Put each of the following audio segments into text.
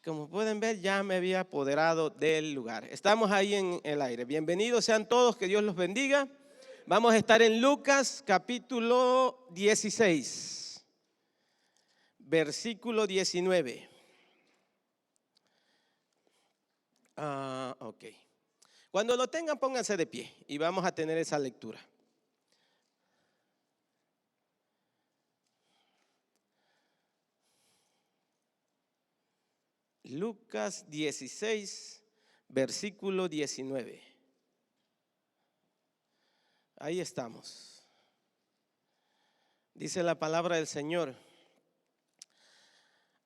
Como pueden ver, ya me había apoderado del lugar. Estamos ahí en el aire. Bienvenidos sean todos, que Dios los bendiga. Vamos a estar en Lucas capítulo 16, versículo 19. Ok. Cuando lo tengan, pónganse de pie y vamos a tener esa lectura. Lucas 16, versículo 19. Ahí estamos. Dice la palabra del Señor.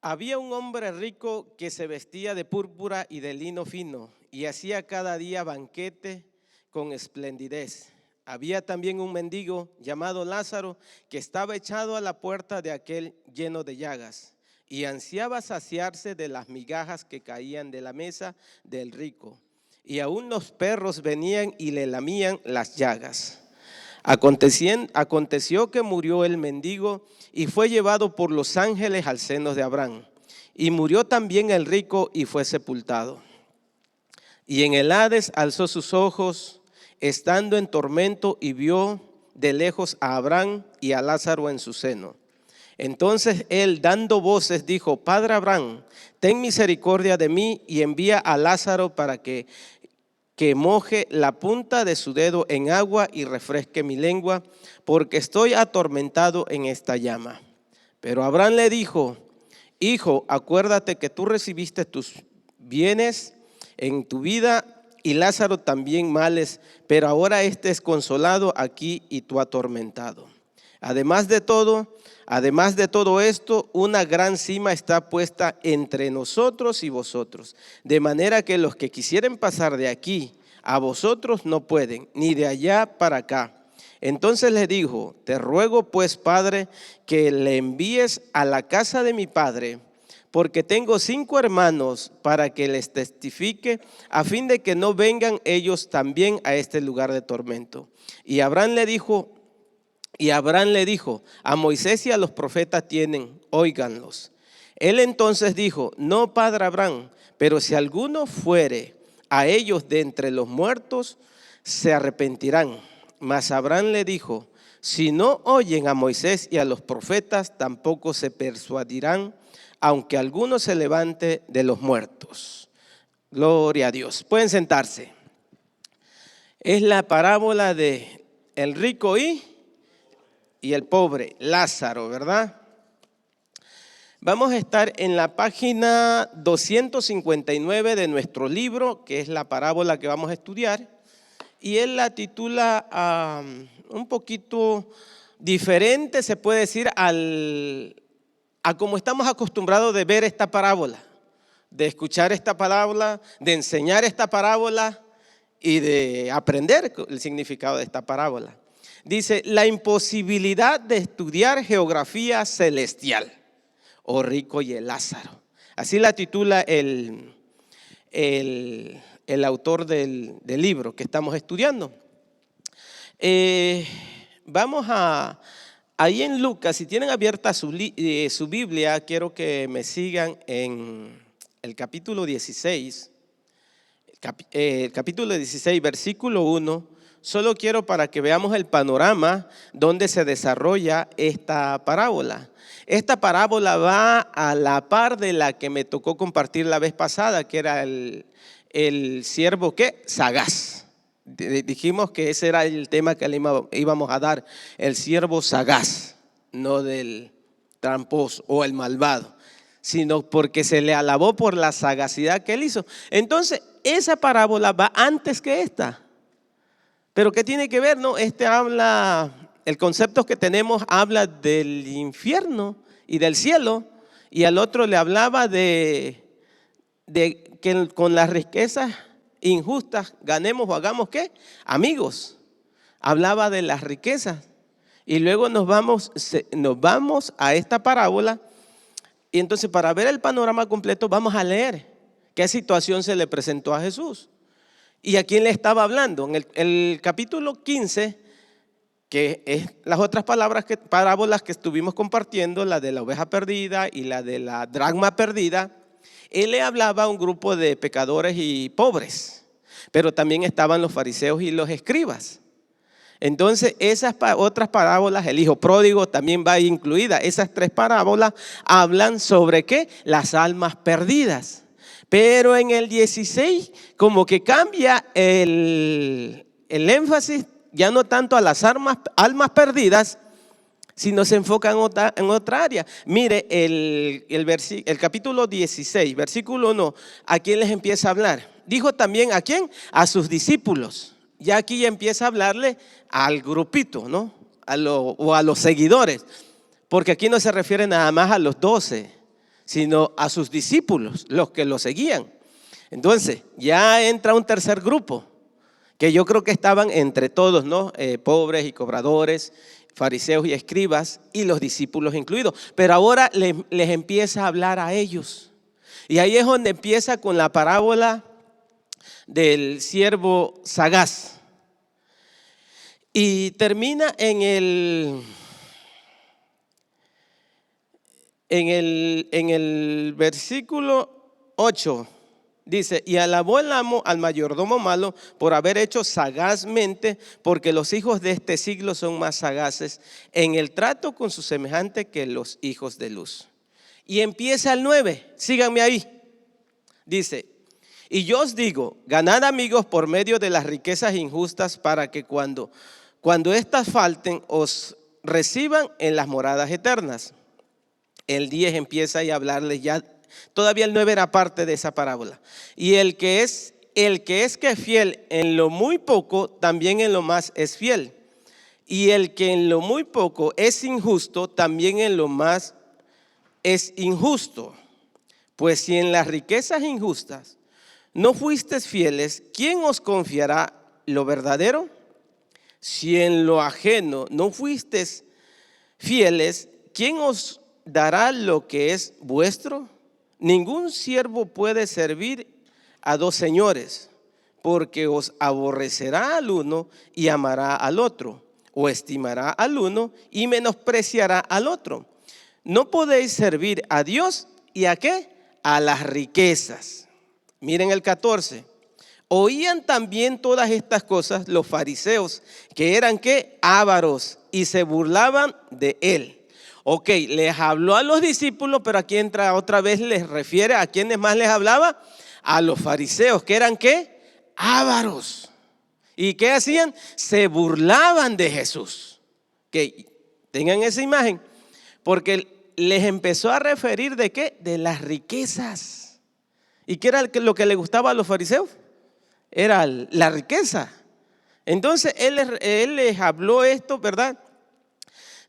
Había un hombre rico que se vestía de púrpura y de lino fino y hacía cada día banquete con esplendidez. Había también un mendigo llamado Lázaro que estaba echado a la puerta de aquel lleno de llagas y ansiaba saciarse de las migajas que caían de la mesa del rico. Y aún los perros venían y le lamían las llagas. Aconteció que murió el mendigo y fue llevado por los ángeles al seno de Abraham. Y murió también el rico y fue sepultado. Y en el Hades alzó sus ojos, estando en tormento, y vio de lejos a Abraham y a Lázaro en su seno. Entonces él, dando voces, dijo: Padre Abraham, ten misericordia de mí y envía a Lázaro para que moje la punta de su dedo en agua y refresque mi lengua, porque estoy atormentado en esta llama. Pero Abraham le dijo: Hijo, acuérdate que tú recibiste tus bienes en tu vida y Lázaro también males, pero ahora este es consolado aquí y tú atormentado. Además de todo esto, una gran sima está puesta entre nosotros y vosotros, de manera que los que quisieren pasar de aquí a vosotros no pueden, ni de allá para acá. Entonces le dijo: te ruego pues, Padre, que le envíes a la casa de mi padre, porque tengo 5 hermanos, para que les testifique, a fin de que no vengan ellos también a este lugar de tormento. Y Abraham le dijo: a Moisés y a los profetas tienen, óiganlos. Él entonces dijo: no, padre Abraham, pero si alguno fuere a ellos de entre los muertos, se arrepentirán. Mas Abraham le dijo: si no oyen a Moisés y a los profetas, tampoco se persuadirán, aunque alguno se levante de los muertos. Gloria a Dios. Pueden sentarse. Es la parábola de el rico y el pobre, Lázaro, ¿verdad? Vamos a estar en la página 259 de nuestro libro, que es la parábola que vamos a estudiar, y él la titula un poquito diferente, se puede decir, a como estamos acostumbrados de ver esta parábola, de escuchar esta parábola, de enseñar esta parábola y de aprender el significado de esta parábola. Dice: la imposibilidad de estudiar geografía celestial, o rico y el Lázaro. Así la titula el autor del libro que estamos estudiando. Vamos ahí en Lucas, si tienen abierta su Biblia, quiero que me sigan en el capítulo 16, capítulo 16, versículo 1. Solo quiero para que veamos el panorama donde se desarrolla esta parábola. Esta parábola va a la par de la que me tocó compartir la vez pasada, que era el siervo sagaz. Dijimos que ese era el tema que le íbamos a dar, el siervo sagaz, no del tramposo o el malvado, sino porque se le alabó por la sagacidad que él hizo. Entonces, esa parábola va antes que esta. Pero ¿qué tiene que ver? No, el concepto que tenemos habla del infierno y del cielo, y al otro le hablaba de que con las riquezas injustas ganemos o hagamos ¿qué? Amigos. Hablaba de las riquezas. Y luego nos vamos a esta parábola, y entonces para ver el panorama completo vamos a leer qué situación se le presentó a Jesús. ¿Y a quién le estaba hablando? En el capítulo 15, que es las otras parábolas que estuvimos compartiendo, la de la oveja perdida y la de la dracma perdida, él le hablaba a un grupo de pecadores y pobres, pero también estaban los fariseos y los escribas. Entonces esas otras parábolas, el hijo pródigo también va incluida. Esas tres parábolas hablan sobre ¿qué? Las almas perdidas. Pero en el 16 como que cambia el énfasis, ya no tanto a las almas perdidas, sino se enfoca en otra área. Mire el capítulo 16, versículo 1, ¿a quién les empieza a hablar? Dijo también, ¿a quién? A sus discípulos. Ya aquí ya empieza a hablarle al grupito, ¿no? O a los seguidores, porque aquí no se refiere nada más a los 12, sino a sus discípulos, los que lo seguían. Entonces ya entra un tercer grupo, que yo creo que estaban entre todos, ¿no? Pobres y cobradores, fariseos y escribas, y los discípulos incluidos. Pero ahora les empieza a hablar a ellos. Y ahí es donde empieza con la parábola del siervo sagaz. Y termina en el versículo 8. Dice, y alabó el amo al mayordomo malo por haber hecho sagazmente, porque los hijos de este siglo son más sagaces en el trato con su semejante que los hijos de luz. Y empieza el 9, síganme ahí. Dice, y yo os digo, ganad amigos por medio de las riquezas injustas, para que cuando éstas falten, os reciban en las moradas eternas. El 10 empieza a hablarles ya. Todavía el 9 era parte de esa parábola. Y el que es fiel en lo muy poco, también en lo más es fiel. Y el que en lo muy poco es injusto, también en lo más es injusto. Pues si en las riquezas injustas no fuisteis fieles, ¿quién os confiará lo verdadero? Si en lo ajeno no fuisteis fieles, ¿quién os dará lo que es vuestro? Ningún siervo puede servir a dos señores, porque os aborrecerá al uno y amará al otro, o estimará al uno y menospreciará al otro. No podéis servir a Dios y ¿a qué? A las riquezas. Miren el 14. Oían también todas estas cosas los fariseos, que eran ¿qué? Ávaros, y se burlaban de él. Ok, les habló a los discípulos, pero aquí entra otra vez, les refiere a quienes más les hablaba, a los fariseos, que eran ¿qué? Ávaros. ¿Y qué hacían? Se burlaban de Jesús. Que tengan esa imagen, porque les empezó a referir ¿de qué? De las riquezas. ¿Y qué era lo que le gustaba a los fariseos? Era la riqueza. Entonces él les habló esto, ¿verdad?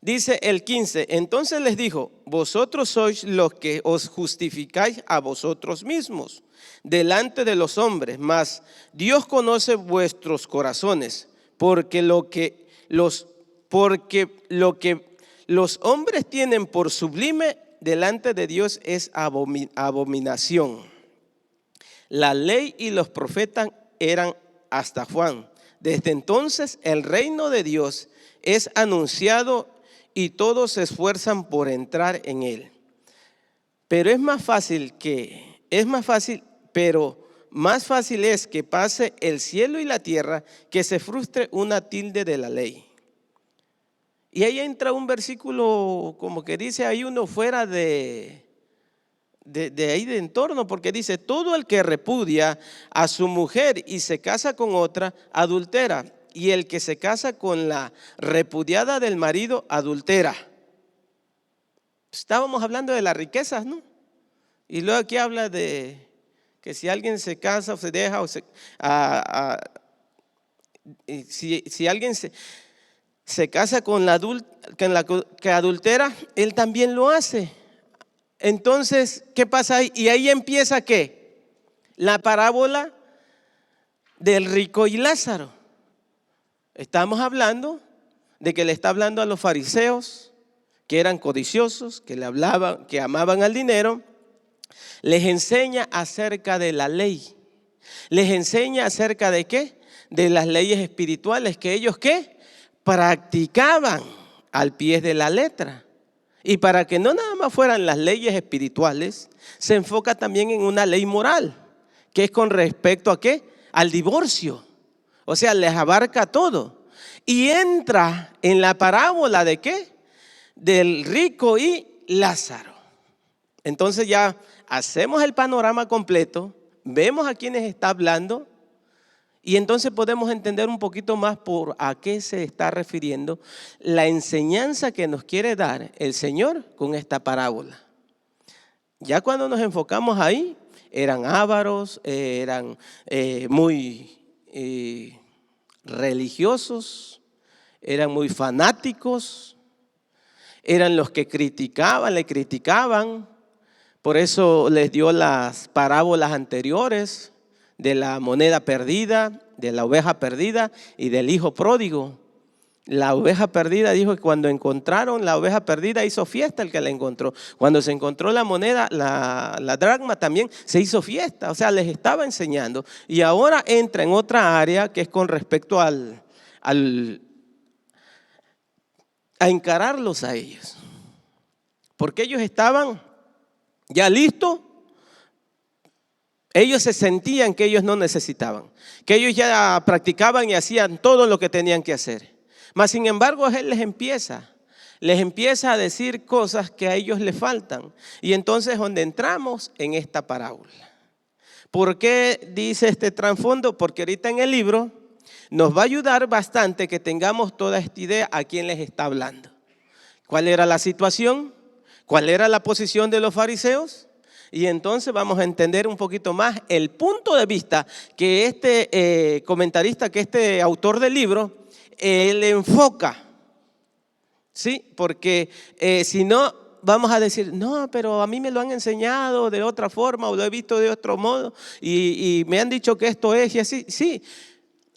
Dice el 15, entonces les dijo, vosotros sois los que os justificáis a vosotros mismos delante de los hombres, mas Dios conoce vuestros corazones, porque lo que los hombres tienen por sublime delante de Dios es abominación. La ley y los profetas eran hasta Juan. Desde entonces el reino de Dios es anunciado y todos se esfuerzan por entrar en él. Pero más fácil es que pase el cielo y la tierra que se frustre una tilde de la ley. Y ahí entra un versículo como que dice, hay uno fuera de ahí de entorno, porque dice, todo el que repudia a su mujer y se casa con otra, adultera. Y el que se casa con la repudiada del marido, adultera. Estábamos hablando de las riquezas, ¿no? Y luego aquí habla de que si alguien se casa o se deja, si alguien se casa con la que adultera, él también lo hace. Entonces, ¿qué pasa ahí? Y ahí empieza ¿qué? La parábola del rico y Lázaro. Estamos hablando de que le está hablando a los fariseos, que eran codiciosos, que amaban al dinero. Les enseña acerca de la ley. Les enseña acerca de ¿qué? De las leyes espirituales que ellos ¿qué? Practicaban al pie de la letra. Y para que no nada más fueran las leyes espirituales, se enfoca también en una ley moral, que es con respecto a ¿qué? Al divorcio. O sea, les abarca todo. Y entra en la parábola ¿de qué? Del rico y Lázaro. Entonces ya hacemos el panorama completo, vemos a quienes está hablando y entonces podemos entender un poquito más por a qué se está refiriendo la enseñanza que nos quiere dar el Señor con esta parábola. Ya cuando nos enfocamos ahí, eran ávaros, eran muy religiosos, eran muy fanáticos, eran los que criticaban, le criticaban. Por eso les dio las parábolas anteriores de la moneda perdida, de la oveja perdida y del hijo pródigo. La oveja perdida dijo que cuando encontraron la oveja perdida hizo fiesta el que la encontró. Cuando se encontró la moneda, la dracma también se hizo fiesta. O sea, les estaba enseñando. Y ahora entra en otra área que es con respecto a encararlos a ellos. Porque ellos estaban ya listos. Ellos se sentían que ellos no necesitaban, que ellos ya practicaban y hacían todo lo que tenían que hacer. Mas sin embargo, Él les empieza a decir cosas que a ellos les faltan. Y entonces donde entramos en esta parábola. ¿Por qué dice este trasfondo? Porque ahorita en el libro nos va a ayudar bastante que tengamos toda esta idea a quién les está hablando. ¿Cuál era la situación? ¿Cuál era la posición de los fariseos? Y entonces vamos a entender un poquito más el punto de vista que este comentarista, que este autor del libro, él enfoca. ¿Sí? Porque si no, vamos a decir, no, pero a mí me lo han enseñado de otra forma o lo he visto de otro modo y me han dicho que esto es y así. Sí,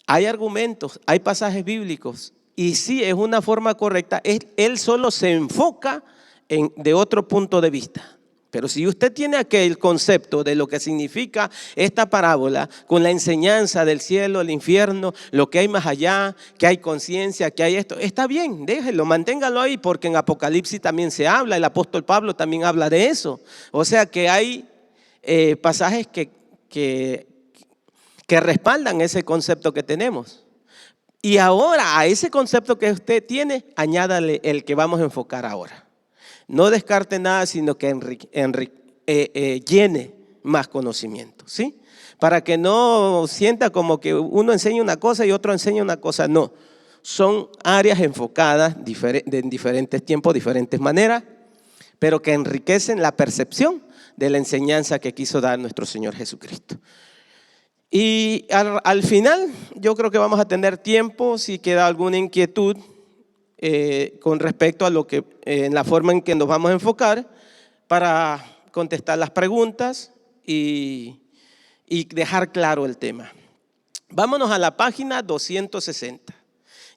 hay argumentos, hay pasajes bíblicos y sí, es una forma correcta. Él solo se enfoca de otro punto de vista. Pero si usted tiene aquel concepto de lo que significa esta parábola con la enseñanza del cielo, el infierno, lo que hay más allá, que hay conciencia, que hay esto, está bien, déjelo, manténgalo ahí porque en Apocalipsis también se habla, el apóstol Pablo también habla de eso. O sea que hay pasajes que respaldan ese concepto que tenemos. Y ahora a ese concepto que usted tiene, añádale el que vamos a enfocar ahora. No descarte nada, sino que llene más conocimiento, ¿sí? Para que no sienta como que uno enseña una cosa y otro enseña una cosa. No, son áreas enfocadas en diferentes tiempos, diferentes maneras, pero que enriquecen la percepción de la enseñanza que quiso dar nuestro Señor Jesucristo. Y al final yo creo que vamos a tener tiempo, si queda alguna inquietud, con respecto a lo que en la forma en que nos vamos a enfocar para contestar las preguntas y dejar claro el tema. Vámonos a la página 260.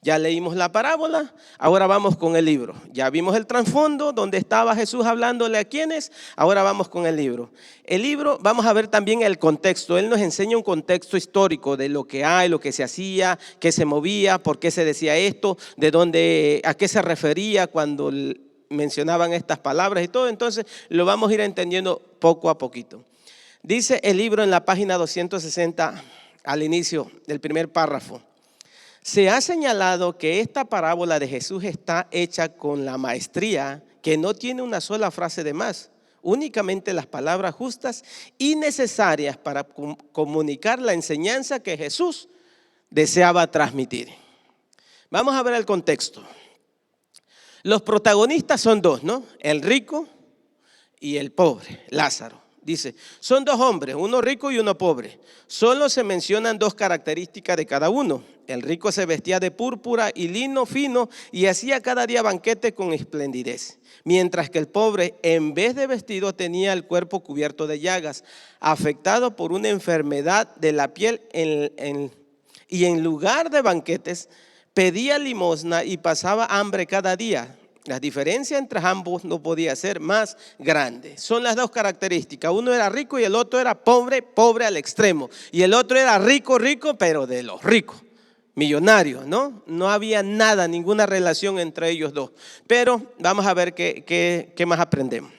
Ya leímos la parábola, ahora vamos con el libro. Ya vimos el trasfondo donde estaba Jesús hablándole a quienes, ahora vamos con el libro. El libro, vamos a ver también el contexto. Él nos enseña un contexto histórico de lo que hay, lo que se hacía, qué se movía, por qué se decía esto, de dónde, a qué se refería cuando mencionaban estas palabras y todo. Entonces lo vamos a ir entendiendo poco a poquito. Dice el libro en la página 260 al inicio del primer párrafo. Se ha señalado que esta parábola de Jesús está hecha con la maestría que no tiene una sola frase de más, únicamente las palabras justas y necesarias para comunicar la enseñanza que Jesús deseaba transmitir. Vamos a ver el contexto. Los protagonistas son dos, ¿no? El rico y el pobre, Lázaro. Dice, son dos hombres, uno rico y uno pobre. Solo se mencionan dos características de cada uno. El rico se vestía de púrpura y lino fino y hacía cada día banquete con esplendidez. Mientras que el pobre, en vez de vestido, tenía el cuerpo cubierto de llagas, afectado por una enfermedad de la piel y en lugar de banquetes, pedía limosna y pasaba hambre cada día. La diferencia entre ambos no podía ser más grande. Son las dos características. Uno era rico y el otro era pobre, pobre al extremo. Y el otro era rico, rico, pero de los ricos. millonarios, ¿no? No había nada, ninguna relación entre ellos dos. Pero vamos a ver qué más aprendemos.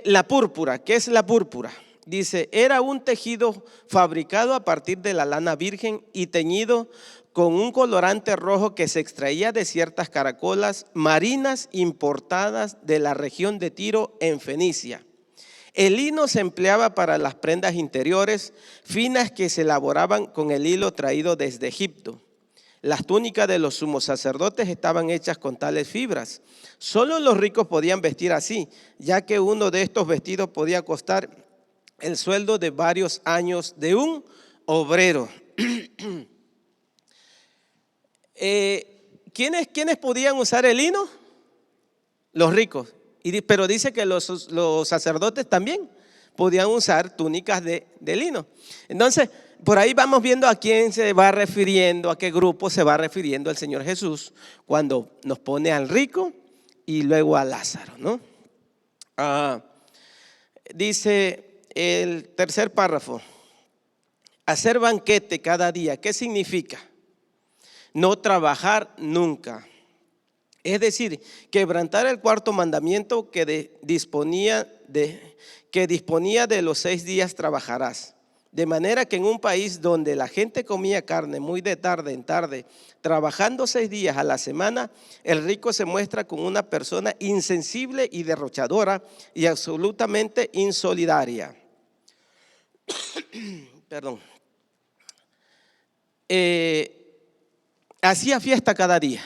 La púrpura, ¿qué es la púrpura? Dice, era un tejido fabricado a partir de la lana virgen y teñido con un colorante rojo que se extraía de ciertas caracolas marinas importadas de la región de Tiro en Fenicia. El lino se empleaba para las prendas interiores finas que se elaboraban con el hilo traído desde Egipto. Las túnicas de los sumos sacerdotes estaban hechas con tales fibras. Solo los ricos podían vestir así, ya que uno de estos vestidos podía costar el sueldo de varios años de un obrero. ¿Quiénes podían usar el lino? Los ricos. Pero dice que los sacerdotes también podían usar túnicas de lino. Entonces, por ahí vamos viendo a quién se va refiriendo, a qué grupo se va refiriendo el Señor Jesús cuando nos pone al rico y luego a Lázaro, ¿no? Dice el tercer párrafo, hacer banquete cada día. ¿Qué significa? No trabajar nunca. Es decir, quebrantar el cuarto mandamiento que disponía de los 6 días trabajarás. De manera que en un país donde la gente comía carne muy de tarde en tarde, trabajando 6 días a la semana, el rico se muestra como una persona insensible y derrochadora y absolutamente insolidaria. Perdón. Hacía fiesta cada día.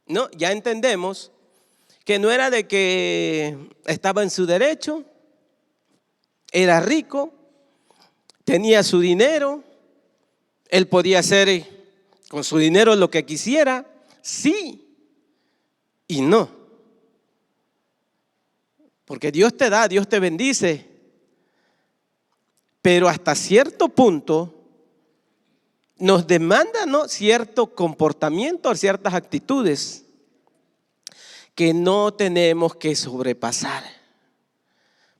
No, ya entendemos que no era de que estaba en su derecho, era rico, tenía su dinero, él podía hacer con su dinero lo que quisiera, sí y no. Porque Dios te da, Dios te bendice, pero hasta cierto punto nos demanda, ¿no?, cierto comportamiento, ciertas actitudes que no tenemos que sobrepasar.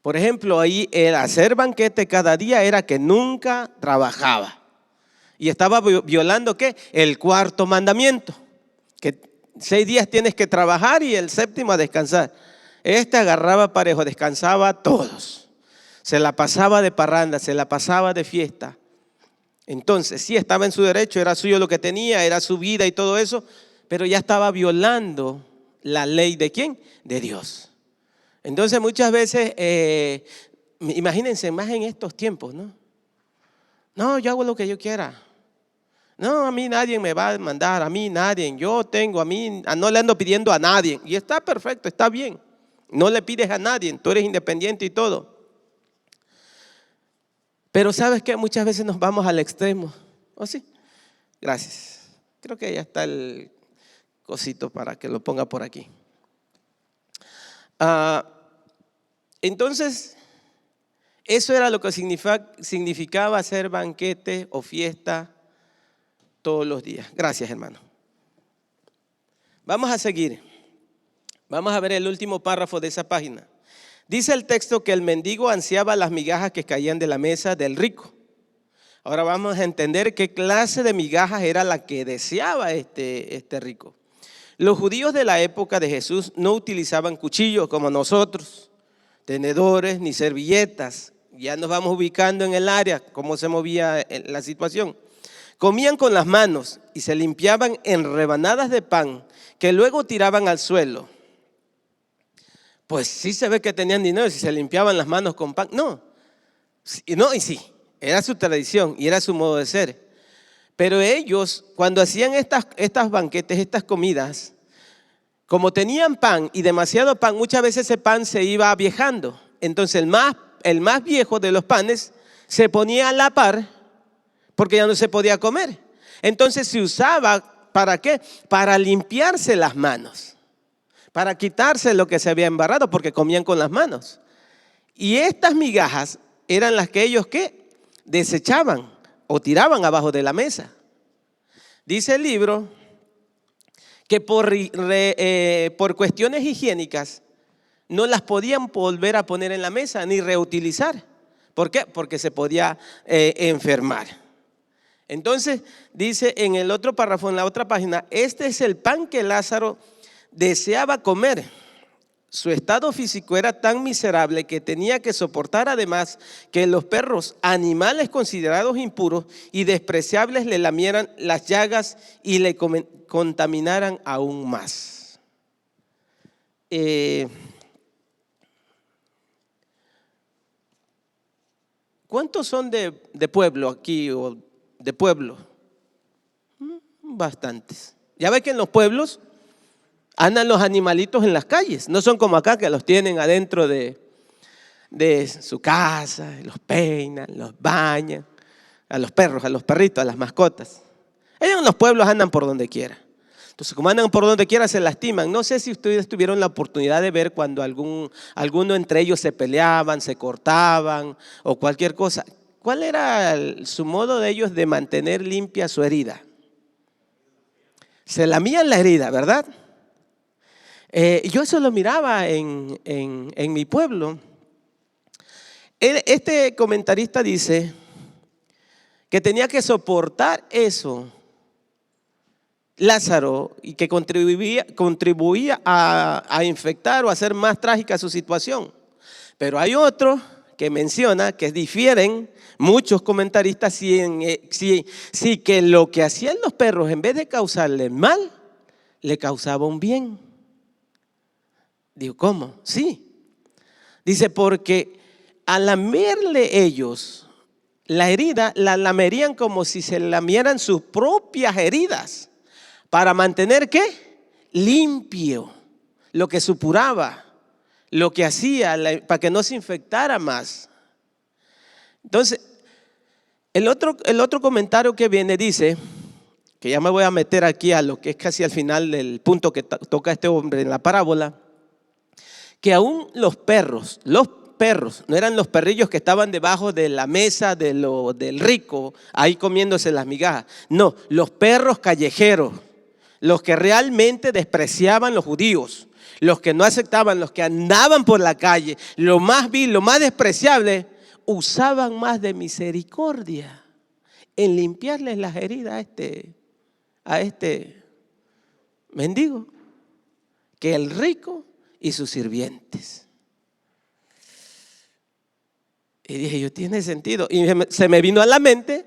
Por ejemplo, ahí el hacer banquete cada día era que nunca trabajaba. Y estaba violando ¿qué? El cuarto mandamiento, que 6 días tienes que trabajar y el séptimo a descansar. Agarraba parejo, descansaba a todos. Se la pasaba de parranda, se la pasaba de fiesta. Entonces, sí estaba en su derecho, era suyo lo que tenía, era su vida y todo eso, pero ya estaba violando la ley ¿de quién? De Dios. Entonces, muchas veces, imagínense más en estos tiempos, ¿no? No, yo hago lo que yo quiera. No, a mí nadie me va a mandar, a mí nadie, no le ando pidiendo a nadie. Y está perfecto, está bien. No le pides a nadie, tú eres independiente y todo. Pero ¿sabes qué? Muchas veces nos vamos al extremo. ¿Oh, sí? Gracias. Creo que ya está el cosito para que lo ponga por aquí. Entonces, eso era lo que significaba hacer banquete o fiesta todos los días. Gracias, hermano. Vamos a seguir. Vamos a ver el último párrafo de esa página. Dice el texto que el mendigo ansiaba las migajas que caían de la mesa del rico. Ahora vamos a entender qué clase de migajas era la que deseaba este rico. Los judíos de la época de Jesús no utilizaban cuchillos como nosotros, tenedores ni servilletas. Ya nos vamos ubicando en el área, cómo se movía la situación. Comían con las manos y se limpiaban en rebanadas de pan que luego tiraban al suelo. Pues sí se ve que tenían dinero si se limpiaban las manos con pan. No, y sí, era su tradición y era su modo de ser. Pero ellos, cuando hacían estas banquetes, estas comidas, como tenían pan y demasiado pan, muchas veces ese pan se iba aviejando. Entonces el más viejo de los panes se ponía a la par porque ya no se podía comer. Entonces se usaba, ¿para qué? Para limpiarse las manos. Para quitarse lo que se había embarrado, porque comían con las manos. Y estas migajas eran las que ellos ¿qué? Desechaban o tiraban abajo de la mesa. Dice el libro que por cuestiones higiénicas no las podían volver a poner en la mesa ni reutilizar. ¿Por qué? Porque se podía enfermar. Entonces dice en el otro párrafo, en la otra página, este es el pan que Lázaro deseaba comer. Su estado físico era tan miserable que tenía que soportar además que los perros, animales considerados impuros y despreciables, le lamieran las llagas y le contaminaran aún más. ¿Cuántos son de pueblo aquí o de pueblo? Bastantes. Ya ve que en los pueblos andan los animalitos en las calles, no son como acá que los tienen adentro de su casa, los peinan, los bañan, a los perros, a los perritos, a las mascotas. Ellos en los pueblos andan por donde quiera. Entonces, como andan por donde quiera, se lastiman. No sé si ustedes tuvieron la oportunidad de ver cuando alguno entre ellos se peleaban, se cortaban o cualquier cosa. ¿Cuál era su modo de ellos de mantener limpia su herida? Se lamían la herida, ¿verdad? Yo eso lo miraba en mi pueblo. Este comentarista dice que tenía que soportar eso Lázaro y que contribuía a infectar o a hacer más trágica su situación. Pero hay otro que menciona que difieren muchos comentaristas si que lo que hacían los perros en vez de causarle mal, le causaba un bien. Digo, ¿cómo? Sí. Dice, porque al lamerle ellos la herida, la lamerían como si se lamieran sus propias heridas para mantener, ¿qué? Limpio, lo que supuraba, lo que hacía para que no se infectara más. Entonces, el otro comentario que viene dice, que ya me voy a meter aquí a lo que es casi al final del punto que toca este hombre en la parábola, que aún los perros, no eran los perrillos que estaban debajo de la mesa del rico, ahí comiéndose las migajas. No, los perros callejeros, los que realmente despreciaban los judíos, los que no aceptaban, los que andaban por la calle, lo más vil, lo más despreciable, usaban más de misericordia en limpiarles las heridas a este mendigo que el rico y sus sirvientes. Y dije, yo, tiene sentido. Y se me vino a la mente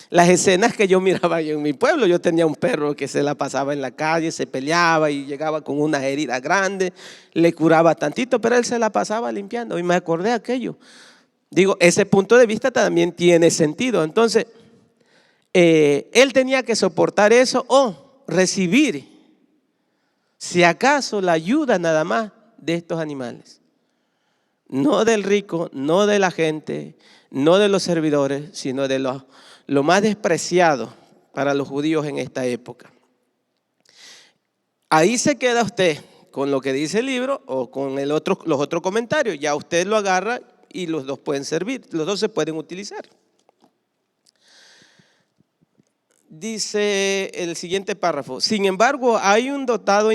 las escenas que yo miraba yo en mi pueblo. Yo tenía un perro que se la pasaba en la calle, se peleaba y llegaba con unas heridas grandes, le curaba tantito, pero él se la pasaba limpiando. Y me acordé de aquello. Digo, ese punto de vista también tiene sentido. Entonces, él tenía que soportar eso o recibir, si acaso, la ayuda nada más de estos animales. No del rico, no de la gente, no de los servidores, sino de lo más despreciado para los judíos en esta época. Ahí se queda usted con lo que dice el libro o con los otros comentarios. Ya usted lo agarra y los dos pueden servir, los dos se pueden utilizar. Dice el siguiente párrafo, sin embargo, hay un dato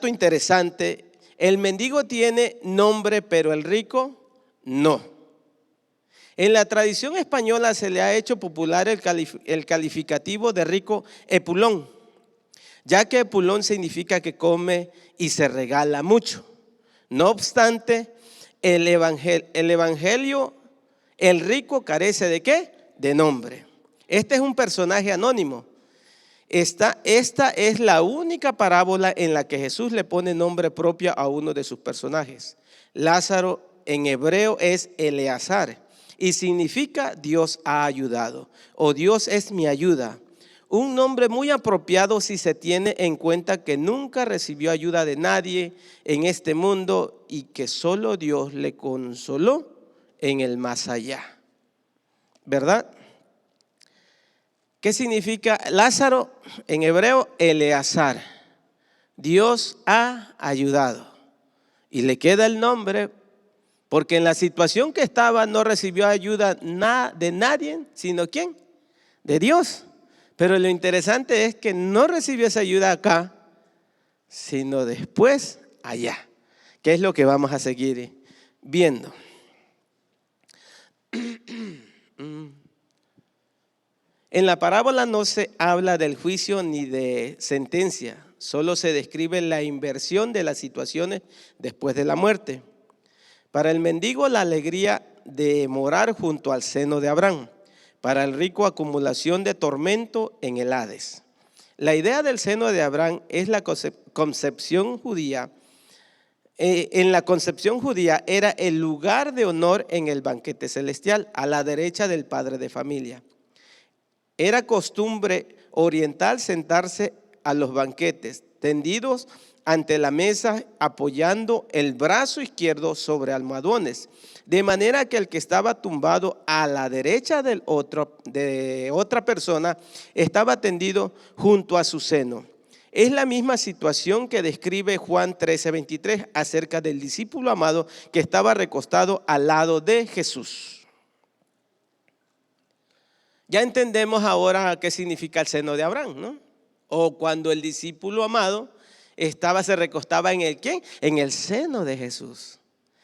interesante. El mendigo tiene nombre, pero el rico no. En la tradición española se le ha hecho popular el calificativo de rico epulón, ya que epulón significa que come y se regala mucho. No obstante, el evangelio, el rico carece ¿de qué? De nombre. Este es un personaje anónimo. Esta es la única parábola en la que Jesús le pone nombre propio a uno de sus personajes. Lázaro en hebreo es Eleazar y significa Dios ha ayudado o Dios es mi ayuda. Un nombre muy apropiado si se tiene en cuenta que nunca recibió ayuda de nadie en este mundo y que solo Dios le consoló en el más allá. ¿Verdad? ¿Qué significa Lázaro? En hebreo, Eleazar. Dios ha ayudado. Y le queda el nombre porque en la situación que estaba no recibió ayuda de nadie, sino ¿quién? De Dios. Pero lo interesante es que no recibió esa ayuda acá, sino después allá. ¿Qué es lo que vamos a seguir viendo? En la parábola no se habla del juicio ni de sentencia, solo se describe la inversión de las situaciones después de la muerte. Para el mendigo, la alegría de morar junto al seno de Abraham. Para el rico, acumulación de tormento en el Hades. La idea del seno de Abraham es la concepción judía. En la concepción judía era el lugar de honor en el banquete celestial, a la derecha del padre de familia. Era costumbre oriental sentarse a los banquetes, tendidos ante la mesa, apoyando el brazo izquierdo sobre almohadones, de manera que el que estaba tumbado a la derecha de otra persona estaba tendido junto a su seno. Es la misma situación que describe Juan 13:23 acerca del discípulo amado que estaba recostado al lado de Jesús. Ya entendemos ahora qué significa el seno de Abraham, ¿no? O cuando el discípulo amado se recostaba en el ¿quién? En el seno de Jesús.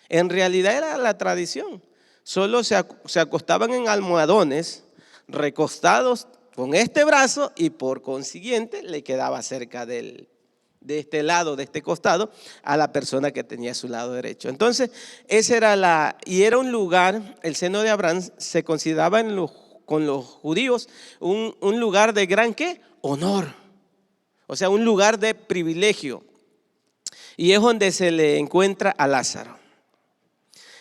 En realidad era la tradición. Solo se acostaban en almohadones, recostados con este brazo, y por consiguiente le quedaba cerca de este lado, de este costado, a la persona que tenía su lado derecho. Entonces, era un lugar, el seno de Abraham se consideraba con los judíos un lugar de gran ¿qué? Honor. O sea, un lugar de privilegio. Y es donde se le encuentra a Lázaro.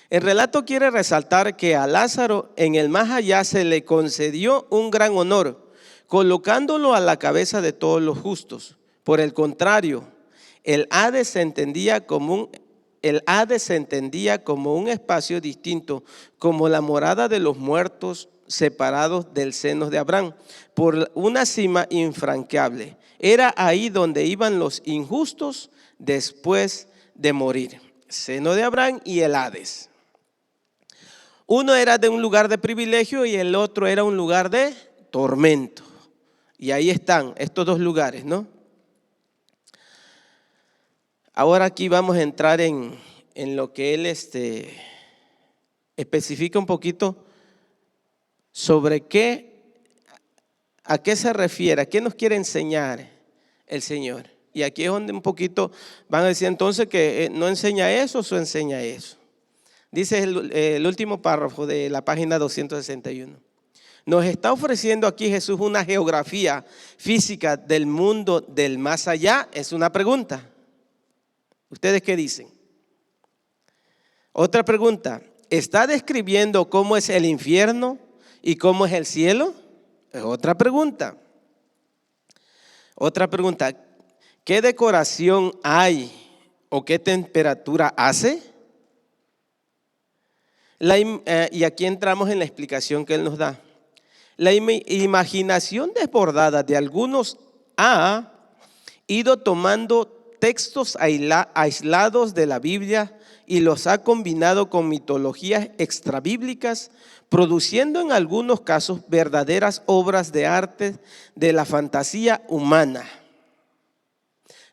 El relato quiere resaltar que a Lázaro en el más allá se le concedió un gran honor, colocándolo a la cabeza de todos los justos. Por el contrario, el Hades se entendía como un espacio distinto, como la morada de los muertos separados del seno de Abraham, por una cima infranqueable. Era ahí donde iban los injustos después de morir. Seno de Abraham y el Hades. Uno era de un lugar de privilegio y el otro era un lugar de tormento. Y ahí están estos dos lugares, ¿no? Ahora aquí vamos a entrar en lo que él especifica un poquito sobre a qué se refiere, a qué nos quiere enseñar el Señor. Y aquí es donde un poquito van a decir entonces que no enseña eso o enseña eso. Dice el último párrafo de la página 261. Nos está ofreciendo aquí Jesús una geografía física del mundo del más allá. Es una pregunta. ¿Ustedes qué dicen? Otra pregunta. ¿Está describiendo cómo es el infierno y cómo es el cielo? Es otra pregunta. Otra pregunta. ¿Qué decoración hay o qué temperatura hace? Y aquí entramos en la explicación que él nos da. La imaginación desbordada de algunos ha ido tomando textos aislados de la Biblia y los ha combinado con mitologías extrabíblicas, produciendo en algunos casos verdaderas obras de arte de la fantasía humana.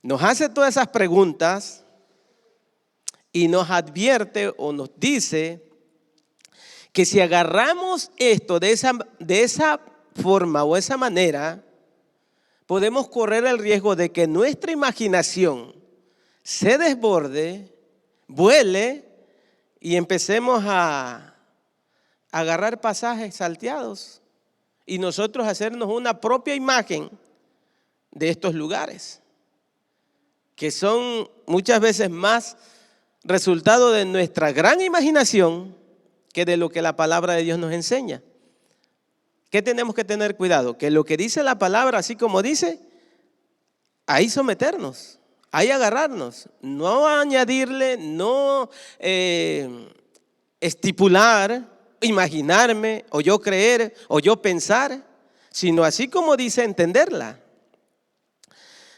Nos hace todas esas preguntas y nos advierte o nos dice que si agarramos esto de esa forma o esa manera, podemos correr el riesgo de que nuestra imaginación se desborde, vuele y empecemos a agarrar pasajes salteados y nosotros hacernos una propia imagen de estos lugares, que son muchas veces más resultado de nuestra gran imaginación que de lo que la palabra de Dios nos enseña. ¿Qué tenemos que tener cuidado? Que lo que dice la palabra, así como dice, ahí someternos, ahí agarrarnos, no añadirle, no estipular, imaginarme, o yo creer, o yo pensar, sino así como dice, entenderla.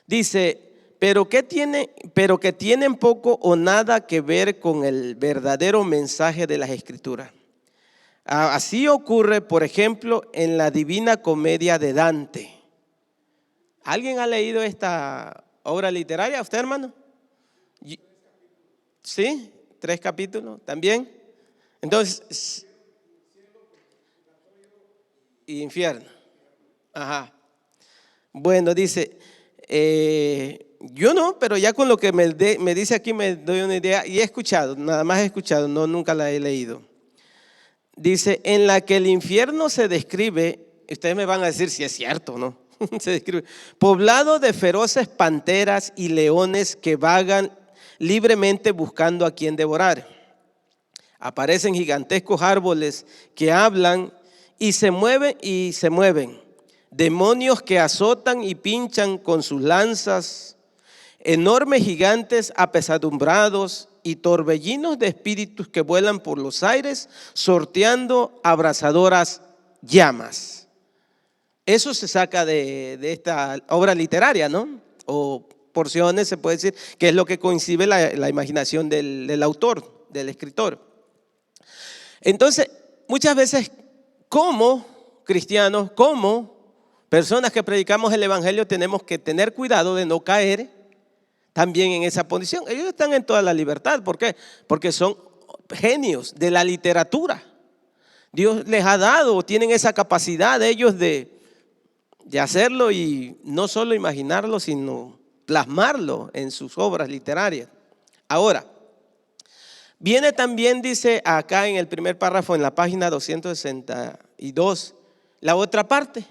Dice, pero que tienen poco o nada que ver con el verdadero mensaje de las Escrituras. Así ocurre, por ejemplo, en la Divina Comedia de Dante. ¿Alguien ha leído esta obra literaria? ¿Usted, hermano? ¿Sí? 3 capítulos también. Entonces, y infierno. Ajá. Bueno, dice, yo no, pero ya con lo que me dice aquí me doy una idea y he escuchado, nada más he escuchado, no, nunca la he leído. Dice, en la que el infierno se describe, ustedes me van a decir si es cierto o no, se describe, poblado de feroces panteras y leones que vagan libremente buscando a quien devorar. Aparecen gigantescos árboles que hablan y se mueven. Demonios que azotan y pinchan con sus lanzas, enormes gigantes apesadumbrados y torbellinos de espíritus que vuelan por los aires, sorteando abrasadoras llamas. Eso se saca de esta obra literaria, ¿no? O porciones, se puede decir, que es lo que concibe la imaginación del autor, del escritor. Entonces, muchas veces, como cristianos, como personas que predicamos el evangelio, tenemos que tener cuidado de no caer también en esa posición. Ellos están en toda la libertad. ¿Por qué? Porque son genios de la literatura. Dios les ha dado, tienen esa capacidad de ellos de hacerlo y no solo imaginarlo, sino plasmarlo en sus obras literarias. Ahora, viene también, dice acá en el primer párrafo, en la página 262, la otra parte.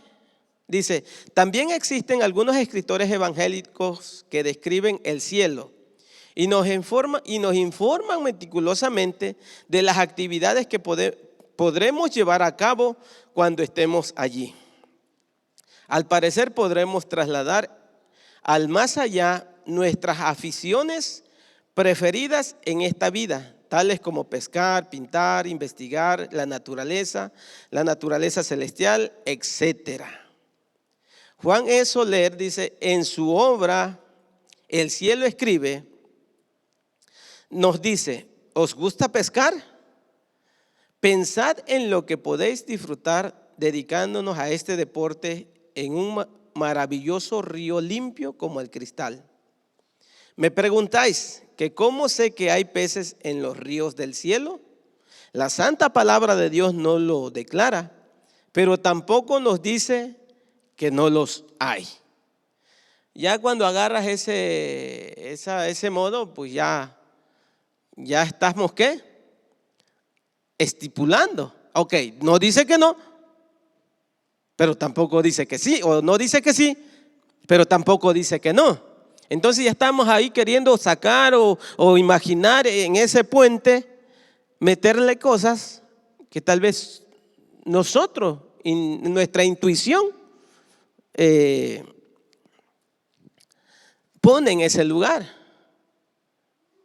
Dice, también existen algunos escritores evangélicos que describen el cielo y nos informan meticulosamente de las actividades que podremos llevar a cabo cuando estemos allí. Al parecer podremos trasladar al más allá nuestras aficiones preferidas en esta vida, tales como pescar, pintar, investigar la naturaleza celestial, etcétera. Juan E. Soler dice, en su obra El cielo escribe, nos dice, ¿os gusta pescar? Pensad en lo que podéis disfrutar dedicándonos a este deporte en un maravilloso río limpio como el cristal. Me preguntáis que cómo sé que hay peces en los ríos del cielo. La santa palabra de Dios no lo declara, pero tampoco nos dice que no los hay. Ya cuando agarras ese modo, pues ya estamos, ¿qué? Estipulando. Ok, no dice que no, pero tampoco dice que sí, o no dice que sí, pero tampoco dice que no. Entonces ya estamos ahí queriendo sacar o imaginar en ese puente, meterle cosas que tal vez nosotros, nuestra intuición, pone en ese lugar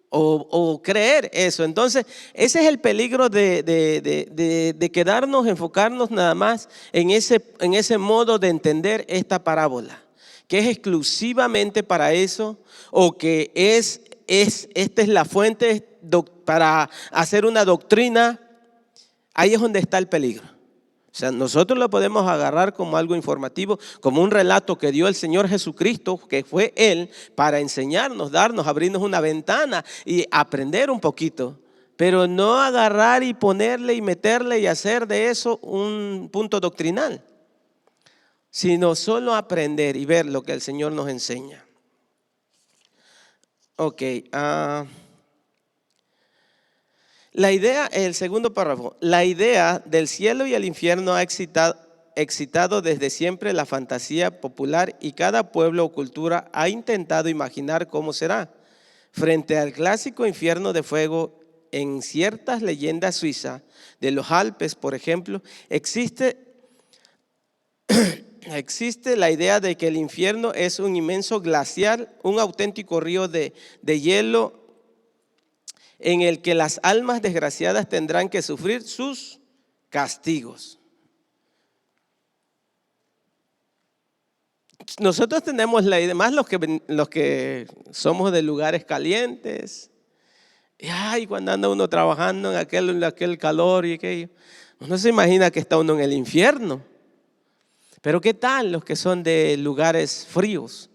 o creer eso. Entonces ese es el peligro de quedarnos, enfocarnos nada más en ese modo de entender esta parábola, que es exclusivamente para eso, o que esta es la fuente para hacer una doctrina. Ahí es donde está el peligro. O sea, nosotros lo podemos agarrar como algo informativo, como un relato que dio el Señor Jesucristo, que fue Él, para enseñarnos, abrirnos una ventana y aprender un poquito. Pero no agarrar y ponerle y meterle y hacer de eso un punto doctrinal, sino solo aprender y ver lo que el Señor nos enseña. Ok, la idea, el segundo párrafo, la idea del cielo y el infierno ha excitado desde siempre la fantasía popular y cada pueblo o cultura ha intentado imaginar cómo será. Frente al clásico infierno de fuego en ciertas leyendas suizas de los Alpes, por ejemplo, existe la idea de que el infierno es un inmenso glaciar, un auténtico río de hielo en el que las almas desgraciadas tendrán que sufrir sus castigos. Nosotros tenemos la idea, más los que somos de lugares calientes, y cuando anda uno trabajando en aquel calor y aquello, uno se imagina que está uno en el infierno. Pero ¿qué tal los que son de lugares fríos,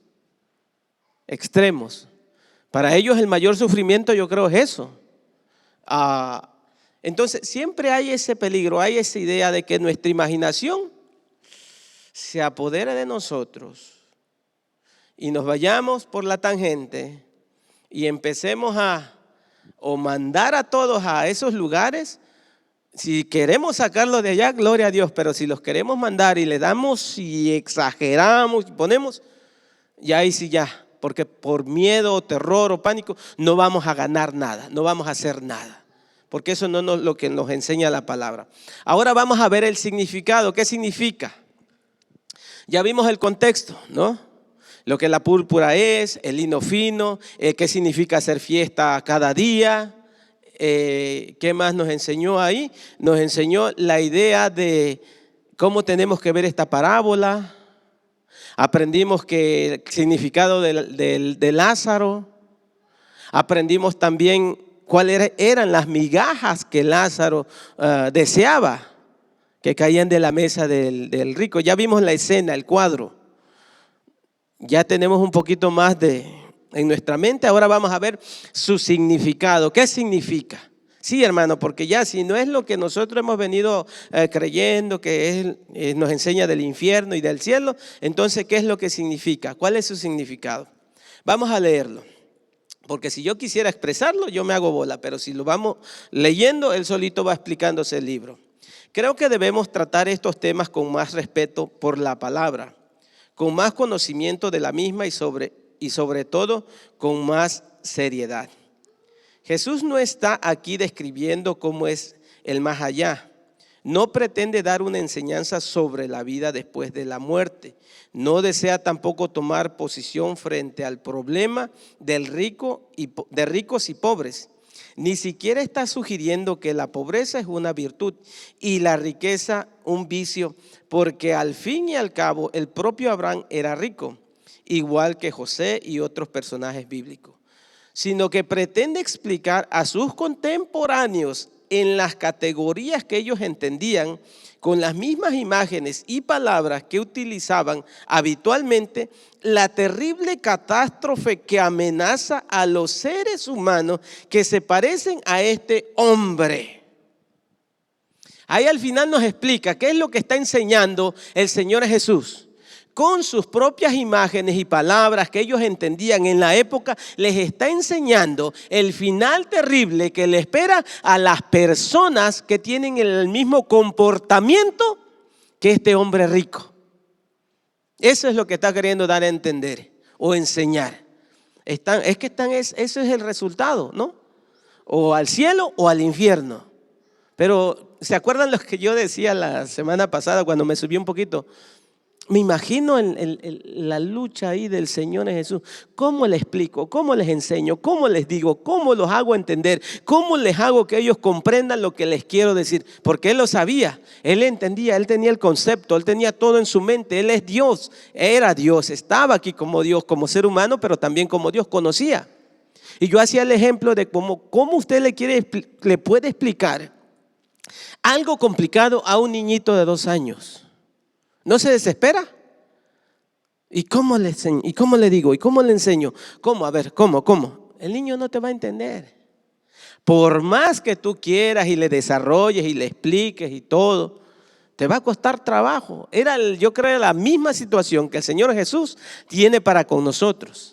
extremos? Para ellos el mayor sufrimiento, yo creo, es eso. Entonces siempre hay ese peligro, hay esa idea de que nuestra imaginación se apodere de nosotros y nos vayamos por la tangente y empecemos o mandar a todos a esos lugares. Si queremos sacarlos de allá, gloria a Dios, pero si los queremos mandar y le damos y exageramos y ponemos, ya ahí sí ya, porque por miedo, terror o pánico no vamos a ganar nada, no vamos a hacer nada, porque eso no es lo que nos enseña la palabra. Ahora vamos a ver el significado. ¿Qué significa? Ya vimos el contexto, ¿no? Lo que la púrpura es, el lino fino, qué significa hacer fiesta cada día. ¿Qué más nos enseñó ahí? Nos enseñó la idea de cómo tenemos que ver esta parábola. Aprendimos que el significado de Lázaro. Aprendimos también cuáles eran las migajas que Lázaro deseaba, que caían de la mesa del rico. Ya vimos la escena, el cuadro. Ya tenemos un poquito más en nuestra mente. Ahora vamos a ver su significado. ¿Qué significa? Sí, hermano, porque ya si no es lo que nosotros hemos venido creyendo, que nos enseña del infierno y del cielo, entonces, ¿qué es lo que significa? ¿Cuál es su significado? Vamos a leerlo, porque si yo quisiera expresarlo, yo me hago bola, pero si lo vamos leyendo, él solito va explicándose el libro. Creo que debemos tratar estos temas con más respeto por la palabra, con más conocimiento de la misma y sobre todo con más seriedad. Jesús no está aquí describiendo cómo es el más allá. No pretende dar una enseñanza sobre la vida después de la muerte. No desea tampoco tomar posición frente al problema de ricos y pobres. Ni siquiera está sugiriendo que la pobreza es una virtud y la riqueza un vicio, porque al fin y al cabo el propio Abraham era rico, igual que José y otros personajes bíblicos, sino que pretende explicar a sus contemporáneos en las categorías que ellos entendían, con las mismas imágenes y palabras que utilizaban habitualmente, la terrible catástrofe que amenaza a los seres humanos que se parecen a este hombre. Ahí al final nos explica qué es lo que está enseñando el Señor Jesús. Con sus propias imágenes y palabras que ellos entendían en la época, les está enseñando el final terrible que le espera a las personas que tienen el mismo comportamiento que este hombre rico. Eso es lo que está queriendo dar a entender o enseñar. Ese es el resultado, ¿no? O al cielo o al infierno. Pero ¿se acuerdan lo que yo decía la semana pasada cuando me subí un poquito? Me imagino la lucha ahí del Señor Jesús. ¿Cómo les explico? ¿Cómo les enseño? ¿Cómo les digo? ¿Cómo los hago entender? ¿Cómo les hago que ellos comprendan lo que les quiero decir? Porque Él lo sabía, Él entendía, Él tenía el concepto, Él tenía todo en su mente. Él es Dios, era Dios, estaba aquí como Dios, como ser humano, pero también como Dios, conocía. Y yo hacía el ejemplo de cómo usted le puede explicar algo complicado a un niñito de 2 años. ¿No se desespera? ¿Y cómo le enseño? ¿Y cómo le digo? ¿Y cómo le enseño? ¿Cómo? A ver, ¿cómo? El niño no te va a entender. Por más que tú quieras y le desarrolles y le expliques y todo, te va a costar trabajo. Yo creo la misma situación que el Señor Jesús tiene para con nosotros.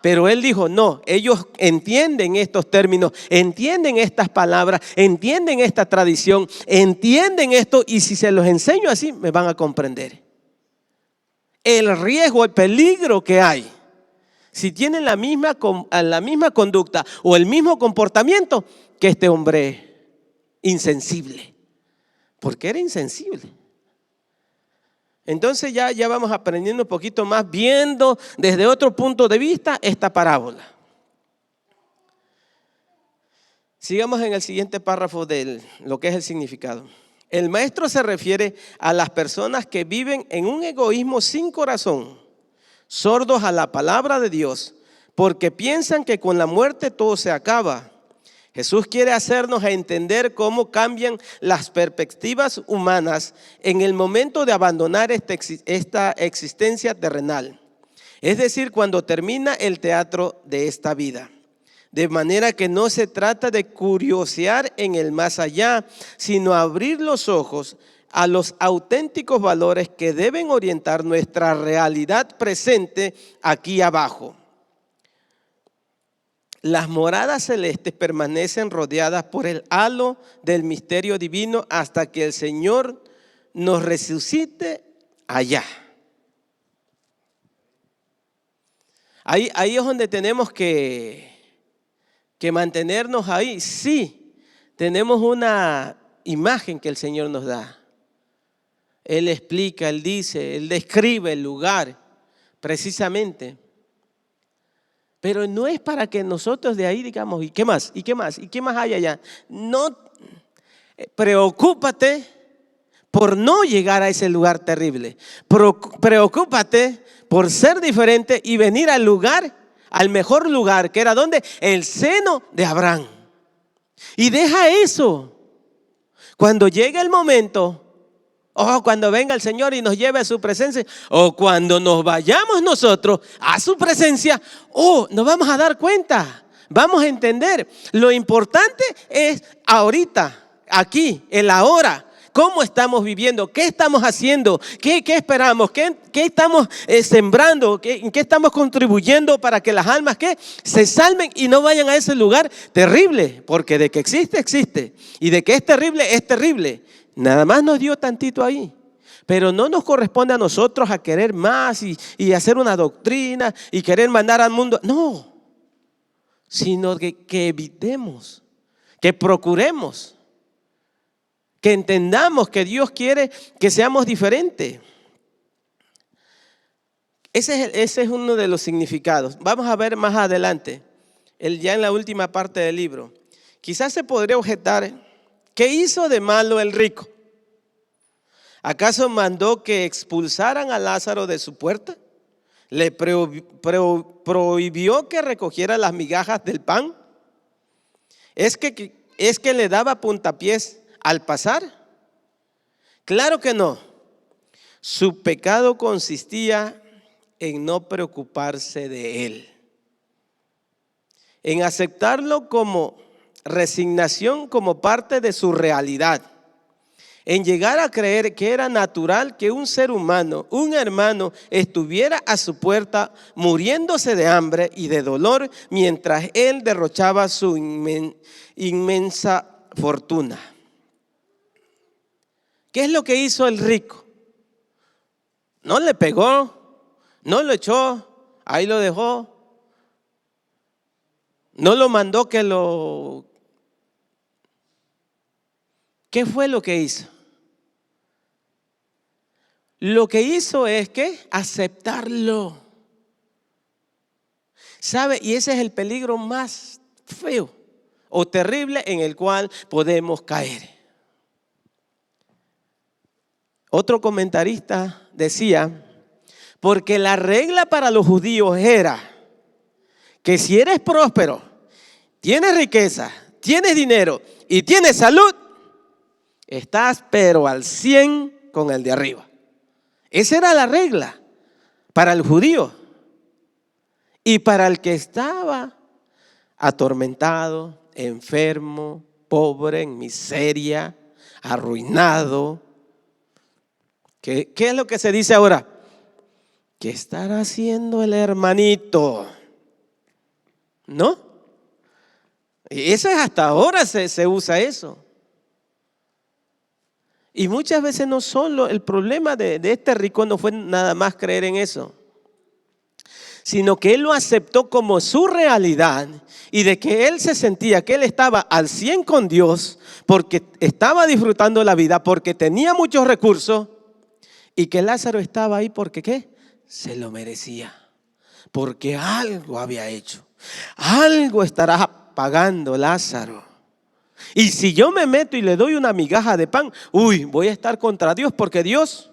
Pero Él dijo, no, ellos entienden estos términos, entienden estas palabras, entienden esta tradición, entienden esto, y si se los enseño así, me van a comprender el riesgo, el peligro que hay. Si tienen la misma conducta o el mismo comportamiento que este hombre insensible, porque era insensible. Entonces ya vamos aprendiendo un poquito más, viendo desde otro punto de vista esta parábola. Sigamos en el siguiente párrafo de lo que es el significado. El maestro se refiere a las personas que viven en un egoísmo sin corazón, sordos a la palabra de Dios, porque piensan que con la muerte todo se acaba. Jesús quiere hacernos entender cómo cambian las perspectivas humanas en el momento de abandonar esta existencia terrenal. Es decir, cuando termina el teatro de esta vida. De manera que no se trata de curiosear en el más allá, sino abrir los ojos a los auténticos valores que deben orientar nuestra realidad presente aquí abajo. Las moradas celestes permanecen rodeadas por el halo del misterio divino hasta que el Señor nos resucite allá. Ahí es donde tenemos que mantenernos ahí. Sí, tenemos una imagen que el Señor nos da. Él explica, Él dice, Él describe el lugar precisamente. Pero no es para que nosotros de ahí digamos, ¿y qué más? ¿Y qué más? ¿Y qué más hay allá? No, preocúpate por no llegar a ese lugar terrible. Preocúpate por ser diferente y venir al lugar, al mejor lugar, que era ¿dónde? El seno de Abraham. Y deja eso. Cuando llegue el momento, cuando venga el Señor y nos lleve a su presencia, o cuando nos vayamos nosotros a su presencia, nos vamos a dar cuenta, vamos a entender. Lo importante es ahorita, aquí, el ahora. ¿Cómo estamos viviendo? ¿Qué estamos haciendo? ¿Qué esperamos? ¿Qué estamos sembrando? ¿En qué estamos contribuyendo para que las almas se salven y no vayan a ese lugar terrible? Porque de que existe, existe. Y de que es terrible, es terrible. Nada más nos dio tantito ahí. Pero no nos corresponde a nosotros a querer más y hacer una doctrina y querer mandar al mundo. No, sino que evitemos, que procuremos, que entendamos que Dios quiere que seamos diferentes. Ese es uno de los significados. Vamos a ver más adelante, ya en la última parte del libro. Quizás se podría objetar, ¿qué hizo de malo el rico? ¿Acaso mandó que expulsaran a Lázaro de su puerta? ¿Le prohibió que recogiera las migajas del pan? ¿Es que le daba puntapiés al pasar? Claro que no. Su pecado consistía en no preocuparse de él, en aceptarlo como resignación, como parte de su realidad, en llegar a creer que era natural que un ser humano, un hermano, estuviera a su puerta muriéndose de hambre y de dolor mientras él derrochaba su inmensa fortuna. ¿Qué es lo que hizo el rico? No le pegó, no lo echó, ahí lo dejó. No lo mandó que lo... ¿Qué fue lo que hizo? Lo que hizo es que aceptarlo. ¿Sabe? Y ese es el peligro más feo o terrible en el cual podemos caer. Otro comentarista decía, porque la regla para los judíos era que si eres próspero, tienes riqueza, tienes dinero y tienes salud, estás pero al 100 con el de arriba. Esa era la regla para el judío. Y para el que estaba atormentado, enfermo, pobre, en miseria, arruinado. ¿Qué es lo que se dice ahora? ¿Qué estará haciendo el hermanito? ¿No? Y eso es hasta ahora se usa eso. Y muchas veces no solo el problema de este rico no fue nada más creer en eso, sino que él lo aceptó como su realidad y de que él se sentía que él estaba al 100 con Dios porque estaba disfrutando la vida, porque tenía muchos recursos y que Lázaro estaba ahí porque ¿qué? Se lo merecía, porque algo había hecho, algo estará pagando Lázaro. Y si yo me meto y le doy una migaja de pan, voy a estar contra Dios porque Dios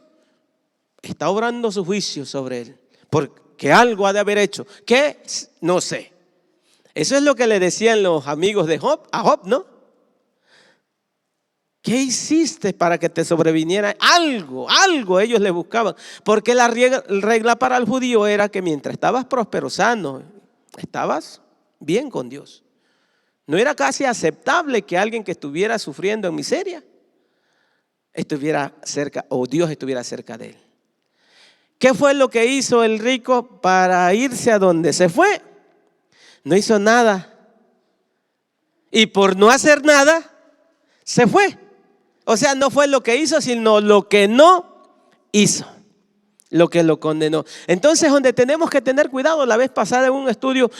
está obrando su juicio sobre él, porque algo ha de haber hecho. ¿Qué? No sé. Eso es lo que le decían los amigos de Job a Job, ¿no? ¿Qué hiciste para que te sobreviniera? Algo ellos le buscaban. Porque la regla para el judío era que mientras estabas próspero, sano, estabas bien con Dios. No era casi aceptable que alguien que estuviera sufriendo en miseria estuviera cerca o Dios estuviera cerca de él. ¿Qué fue lo que hizo el rico para irse a donde se fue? No hizo nada. Y por no hacer nada, se fue. O sea, no fue lo que hizo, sino lo que no hizo, lo que lo condenó. Entonces, donde tenemos que tener cuidado, la vez pasada en un estudio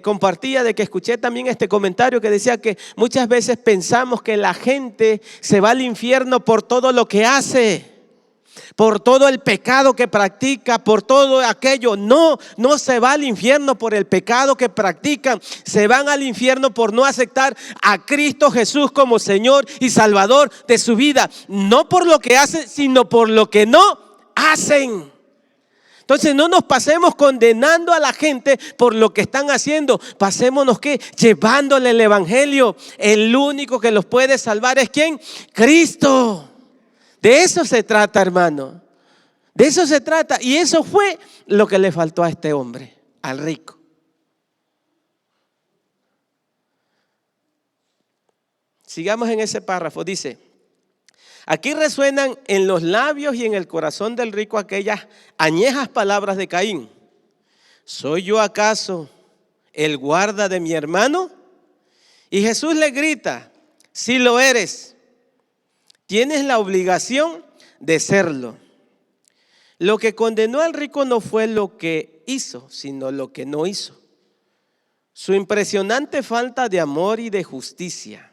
compartía de que escuché también este comentario que decía que muchas veces pensamos que la gente se va al infierno por todo lo que hace, por todo el pecado que practica, por todo aquello. No, no se va al infierno por el pecado que practican. Se van al infierno por no aceptar a Cristo Jesús como Señor y Salvador de su vida. No por lo que hacen, sino por lo que no hacen. Entonces no nos pasemos condenando a la gente por lo que están haciendo. Pasémonos ¿qué? Llevándole el evangelio. El único que los puede salvar es ¿quién? Cristo. De eso se trata, hermano. De eso se trata. Y eso fue lo que le faltó a este hombre, al rico. Sigamos en ese párrafo. Dice: aquí resuenan en los labios y en el corazón del rico aquellas añejas palabras de Caín. ¿Soy yo acaso el guarda de mi hermano? Y Jesús le grita: sí lo eres. Tienes la obligación de serlo. Lo que condenó al rico no fue lo que hizo, sino lo que no hizo. Su impresionante falta de amor y de justicia.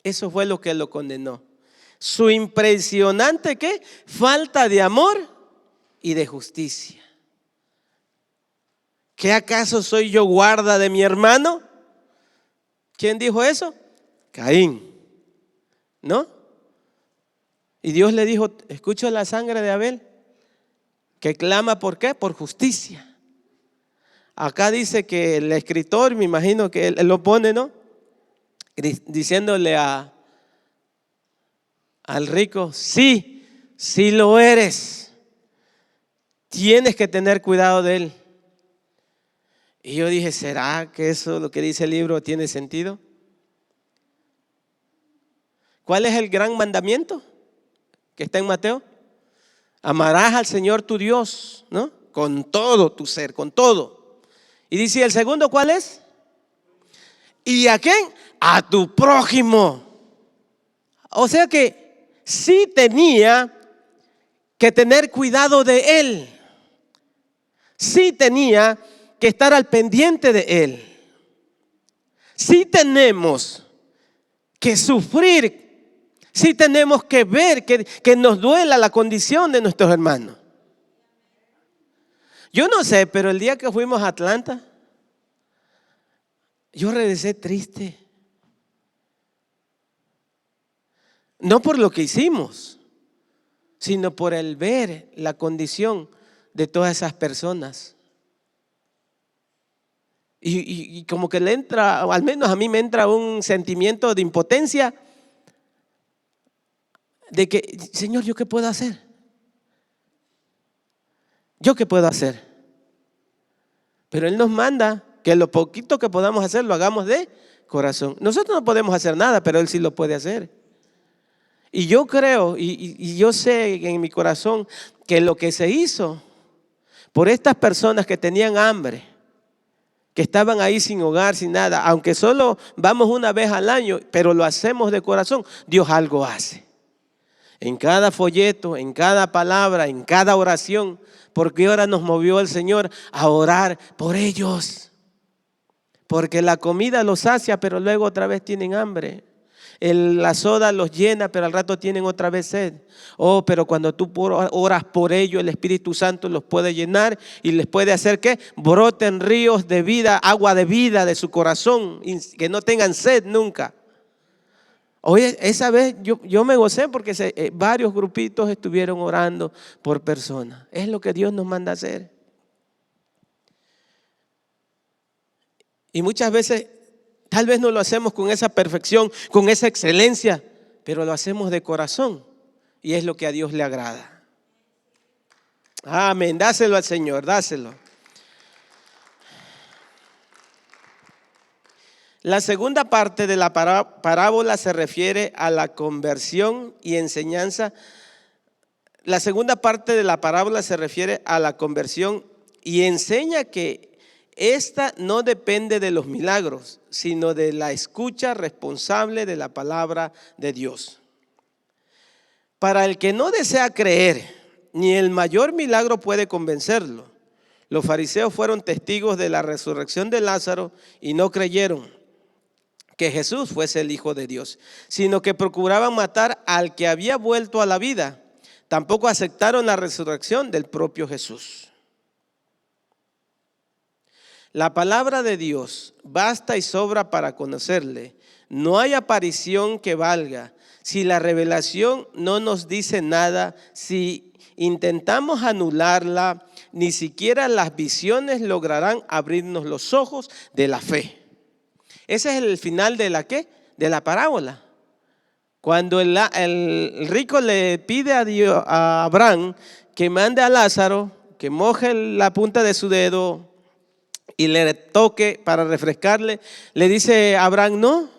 Eso fue lo que lo condenó. Su impresionante ¿qué? Falta de amor y de justicia. ¿Qué acaso soy yo guarda de mi hermano? ¿Quién dijo eso? Caín. ¿No? Y Dios le dijo: escucho la sangre de Abel, que clama ¿por qué? Por justicia. Acá dice que el escritor, me imagino que él lo pone, ¿no? Diciéndole al rico: sí, sí lo eres. Tienes que tener cuidado de él. Y yo dije: ¿será que eso lo que dice el libro tiene sentido? ¿Cuál es el gran mandamiento que está en Mateo? Amarás al Señor tu Dios, ¿no? Con todo tu ser, con todo. Y dice: ¿el segundo cuál es? ¿Y a quién? A tu prójimo. O sea que sí tenía que tener cuidado de él. Sí tenía que estar al pendiente de él. Sí tenemos que sufrir. Sí tenemos que ver que nos duela la condición de nuestros hermanos. Yo no sé, pero el día que fuimos a Atlanta, yo regresé triste. No por lo que hicimos, sino por el ver la condición de todas esas personas. Y como que le entra, o al menos a mí me entra un sentimiento de impotencia. De que, Señor, ¿yo qué puedo hacer? ¿Yo qué puedo hacer? Pero Él nos manda que lo poquito que podamos hacer lo hagamos de corazón. Nosotros no podemos hacer nada, pero Él sí lo puede hacer. Y yo creo y yo sé en mi corazón que lo que se hizo por estas personas que tenían hambre, que estaban ahí sin hogar, sin nada, aunque solo vamos una vez al año, pero lo hacemos de corazón, Dios algo hace. En cada folleto, en cada palabra, en cada oración, porque ahora nos movió el Señor a orar por ellos. Porque la comida los sacia, pero luego otra vez tienen hambre. La soda los llena, pero al rato tienen otra vez sed. Oh, pero cuando tú oras por ellos, el Espíritu Santo los puede llenar y les puede hacer que broten ríos de vida, agua de vida de su corazón, que no tengan sed nunca. Oye, esa vez yo me gocé porque varios grupitos estuvieron orando por personas. Es lo que Dios nos manda a hacer. Y muchas veces tal vez no lo hacemos con esa perfección, con esa excelencia, pero lo hacemos de corazón y es lo que a Dios le agrada. Amén, dáselo al Señor, dáselo. La segunda parte de la parábola se refiere a la conversión y enseñanza. La segunda parte de la parábola se refiere a la conversión y enseña que esta no depende de los milagros, sino de la escucha responsable de la palabra de Dios. Para el que no desea creer, ni el mayor milagro puede convencerlo. Los fariseos fueron testigos de la resurrección de Lázaro y no creyeron que Jesús fuese el Hijo de Dios, sino que procuraban matar al que había vuelto a la vida. Tampoco aceptaron la resurrección del propio Jesús. La palabra de Dios basta y sobra para conocerle. No hay aparición que valga. Si la revelación no nos dice nada, si intentamos anularla, ni siquiera las visiones lograrán abrirnos los ojos de la fe. Ese es el final de la ¿qué? De la parábola. Cuando el rico le pide a Abraham que mande a Lázaro, que moje la punta de su dedo y le toque para refrescarle, le dice a Abraham: no,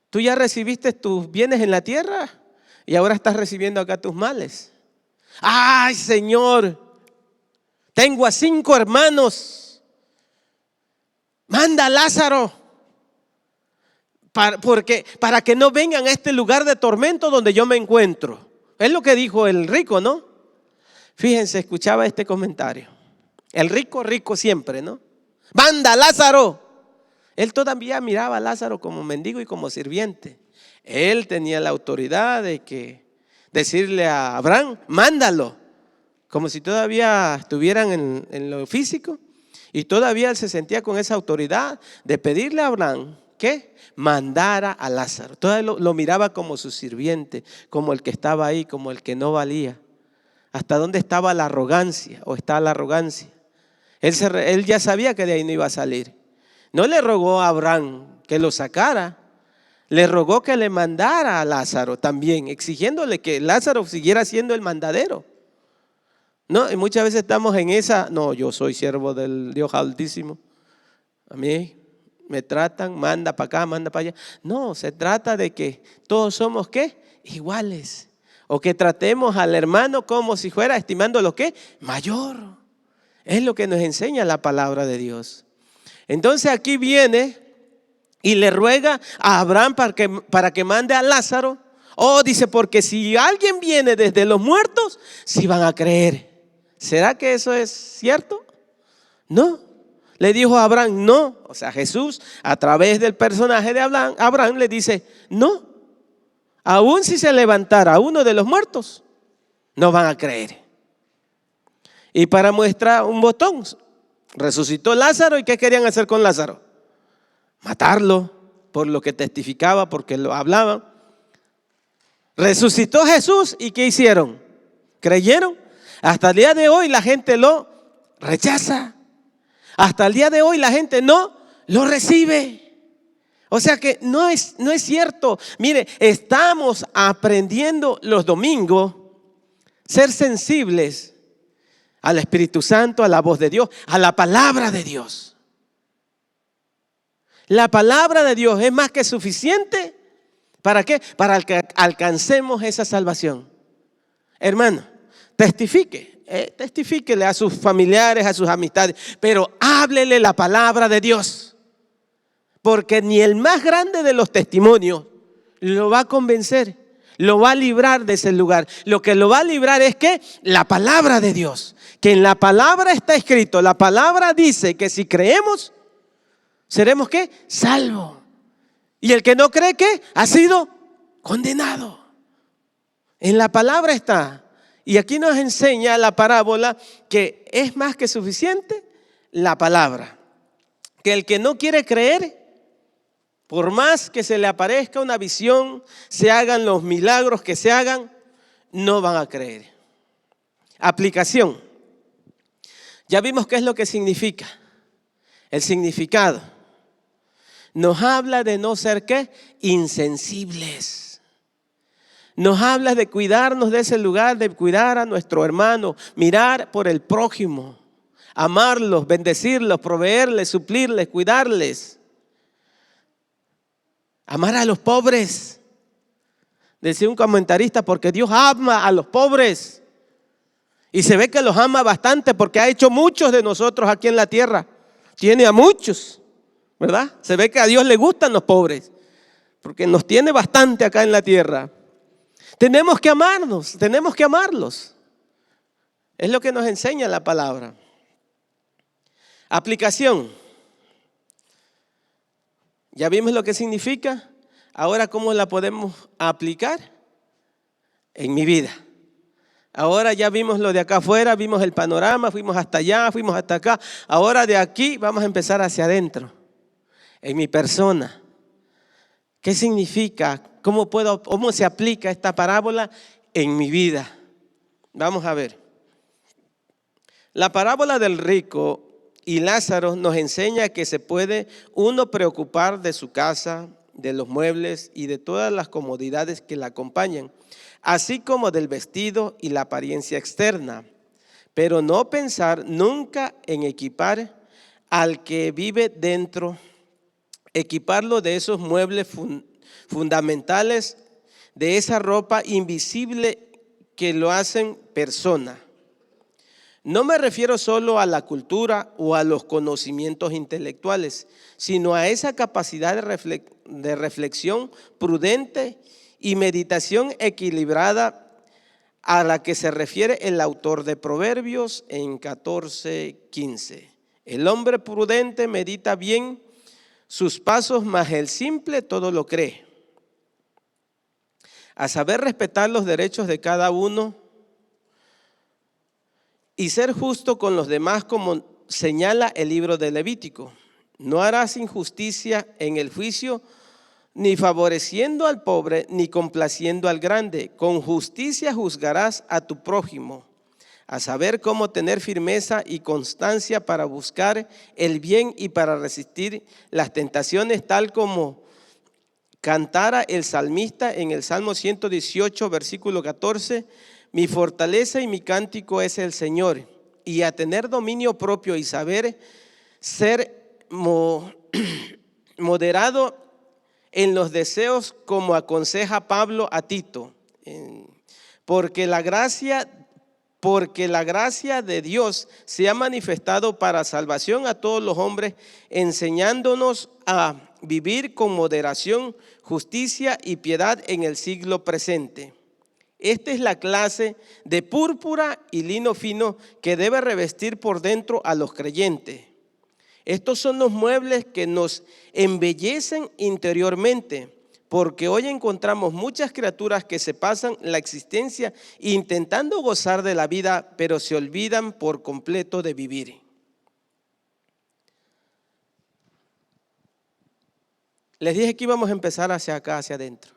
tú ya recibiste tus bienes en la tierra y ahora estás recibiendo acá tus males. Ay, Señor, tengo a 5 hermanos, manda a Lázaro para que no vengan a este lugar de tormento donde yo me encuentro. Es lo que dijo el rico, ¿no? Fíjense, escuchaba este comentario. El rico, rico siempre, ¿no? Manda a Lázaro. Él todavía miraba a Lázaro como mendigo y como sirviente. Él tenía la autoridad de decirle a Abraham: mándalo. Como si todavía estuvieran en lo físico. Y todavía él se sentía con esa autoridad de pedirle a Abraham que mandara a Lázaro. Todavía lo miraba como su sirviente, como el que estaba ahí, como el que no valía. ¿Hasta dónde estaba la arrogancia o está la arrogancia? Él ya sabía que de ahí no iba a salir. No le rogó a Abraham que lo sacara, le rogó que le mandara a Lázaro también, exigiéndole que Lázaro siguiera siendo el mandadero. No, y muchas veces estamos en esa: no, yo soy siervo del Dios Altísimo, a mí me tratan, manda para acá, manda para allá. No, se trata de que todos somos ¿qué? Iguales. O que tratemos al hermano como si fuera estimando lo que mayor. Es lo que nos enseña la palabra de Dios. Entonces aquí viene y le ruega a Abraham para que mande a Lázaro. Oh, dice, porque si alguien viene desde los muertos, sí van a creer. ¿Será que eso es cierto? No. Le dijo a Abraham: no. O sea, Jesús, a través del personaje de Abraham, le dice: no. Aún si se levantara uno de los muertos, no van a creer. Y para muestra un botón, resucitó Lázaro. ¿Y qué querían hacer con Lázaro? Matarlo por lo que testificaba, porque lo hablaban. Resucitó Jesús. ¿Y qué hicieron? ¿Creyeron? Hasta el día de hoy la gente lo rechaza. Hasta el día de hoy la gente no lo recibe. O sea que no es cierto. Mire, estamos aprendiendo los domingos ser sensibles al Espíritu Santo, a la voz de Dios, a la palabra de Dios. La palabra de Dios es más que suficiente. ¿Para qué? Para que alcancemos esa salvación. Hermano, testifíquele a sus familiares, a sus amistades, pero háblele la palabra de Dios. Porque ni el más grande de los testimonios lo va a convencer, lo va a librar de ese lugar. Lo que lo va a librar es que la palabra de Dios, que en la palabra está escrito, la palabra dice que si creemos, seremos ¿qué? Salvos. Y el que no cree, ¿qué? Ha sido condenado. En la palabra está. Y aquí nos enseña la parábola que es más que suficiente la palabra. Que el que no quiere creer, por más que se le aparezca una visión, se hagan los milagros que se hagan, no van a creer. Aplicación. Ya vimos qué es lo que significa. El significado. Nos habla de no ser ¿qué? Insensibles. Nos habla de cuidarnos de ese lugar, de cuidar a nuestro hermano, mirar por el prójimo, amarlos, bendecirlos, proveerles, suplirles, cuidarles. Amar a los pobres. Decía un comentarista, porque Dios ama a los pobres. Y se ve que los ama bastante porque ha hecho muchos de nosotros aquí en la tierra. Tiene a muchos, ¿verdad? Se ve que a Dios le gustan los pobres, porque nos tiene bastante acá en la tierra. Tenemos que amarnos, tenemos que amarlos. Es lo que nos enseña la palabra. Aplicación. Ya vimos lo que significa. Ahora, ¿cómo la podemos aplicar? En mi vida. Ahora ya vimos lo de acá afuera, vimos el panorama, fuimos hasta allá, fuimos hasta acá. Ahora de aquí vamos a empezar hacia adentro, en mi persona. ¿Qué significa? ¿Cómo se aplica esta parábola en mi vida? Vamos a ver. La parábola del rico y Lázaro nos enseña que se puede uno preocupar de su casa, de los muebles y de todas las comodidades que la acompañan, así como del vestido y la apariencia externa, pero no pensar nunca en equipar al que vive dentro, equiparlo de esos muebles fundamentales, de esa ropa invisible que lo hacen persona. No me refiero solo a la cultura o a los conocimientos intelectuales, sino a esa capacidad de reflexión prudente y meditación equilibrada a la que se refiere el autor de Proverbios en 14:15. El hombre prudente medita bien sus pasos, mas el simple todo lo cree. A saber respetar los derechos de cada uno y ser justo con los demás, como señala el libro de Levítico. No harás injusticia en el juicio, ni favoreciendo al pobre, ni complaciendo al grande. Con justicia juzgarás a tu prójimo. A saber cómo tener firmeza y constancia para buscar el bien y para resistir las tentaciones, tal como cantara el salmista en el Salmo 118, versículo 14. Mi fortaleza y mi cántico es el Señor, y a tener dominio propio y saber ser moderado en los deseos, como aconseja Pablo a Tito, porque la gracia de Dios se ha manifestado para salvación a todos los hombres, enseñándonos a vivir con moderación, justicia y piedad en el siglo presente. Esta es la clase de púrpura y lino fino que debe revestir por dentro a los creyentes. Estos son los muebles que nos embellecen interiormente, porque hoy encontramos muchas criaturas que se pasan la existencia intentando gozar de la vida, pero se olvidan por completo de vivir. Les dije que íbamos a empezar hacia acá, hacia adentro.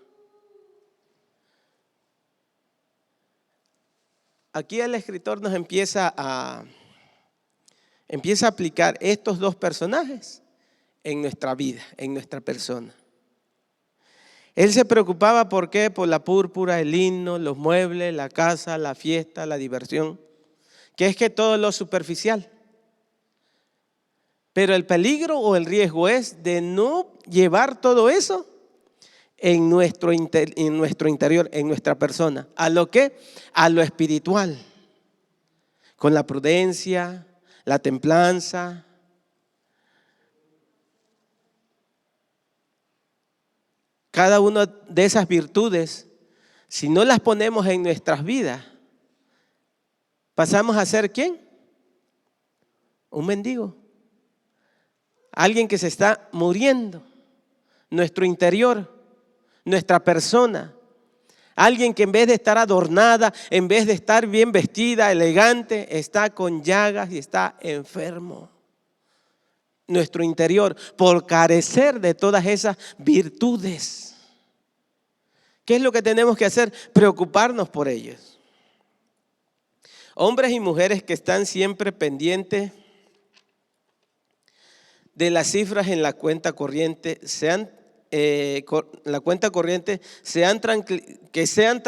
Aquí el escritor nos empieza a aplicar estos dos personajes en nuestra vida, en nuestra persona. Él se preocupaba ¿por qué? Por la púrpura, el lino, los muebles, la casa, la fiesta, la diversión, que es que todo lo superficial. Pero el peligro o el riesgo es de no llevar todo eso en nuestro interior, en nuestra persona. ¿A lo qué? A lo espiritual, con la prudencia, la templanza. Cada una de esas virtudes, si no las ponemos en nuestras vidas, pasamos a ser ¿quién? Un mendigo. Alguien que se está muriendo. Nuestro interior, nuestra persona. Alguien que en vez de estar adornada, en vez de estar bien vestida, elegante, está con llagas y está enfermo. Nuestro interior, por carecer de todas esas virtudes. ¿Qué es lo que tenemos que hacer? Preocuparnos por ellos. Hombres y mujeres que están siempre pendientes de las cifras en la cuenta corriente, que sean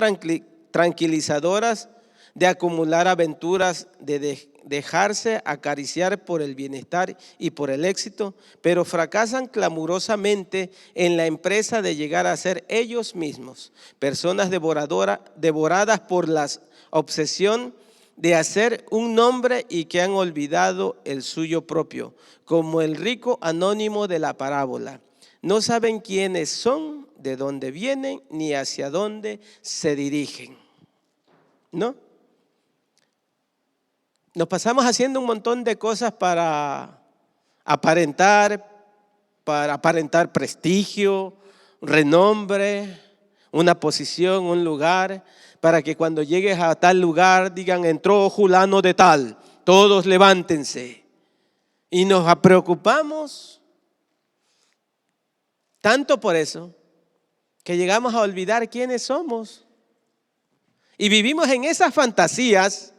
tranquilizadoras de acumular aventuras, de dejarse acariciar por el bienestar y por el éxito, pero fracasan clamorosamente en la empresa de llegar a ser ellos mismos, personas devoradas por la obsesión de hacer un nombre y que han olvidado el suyo propio, como el rico anónimo de la parábola. No saben quiénes son, de dónde vienen, ni hacia dónde se dirigen. ¿No? Nos pasamos haciendo un montón de cosas para aparentar prestigio, renombre, una posición, un lugar, para que cuando llegues a tal lugar digan, entró fulano de tal, todos levántense. Y nos preocupamos tanto por eso, que llegamos a olvidar quiénes somos. Y vivimos en esas fantasías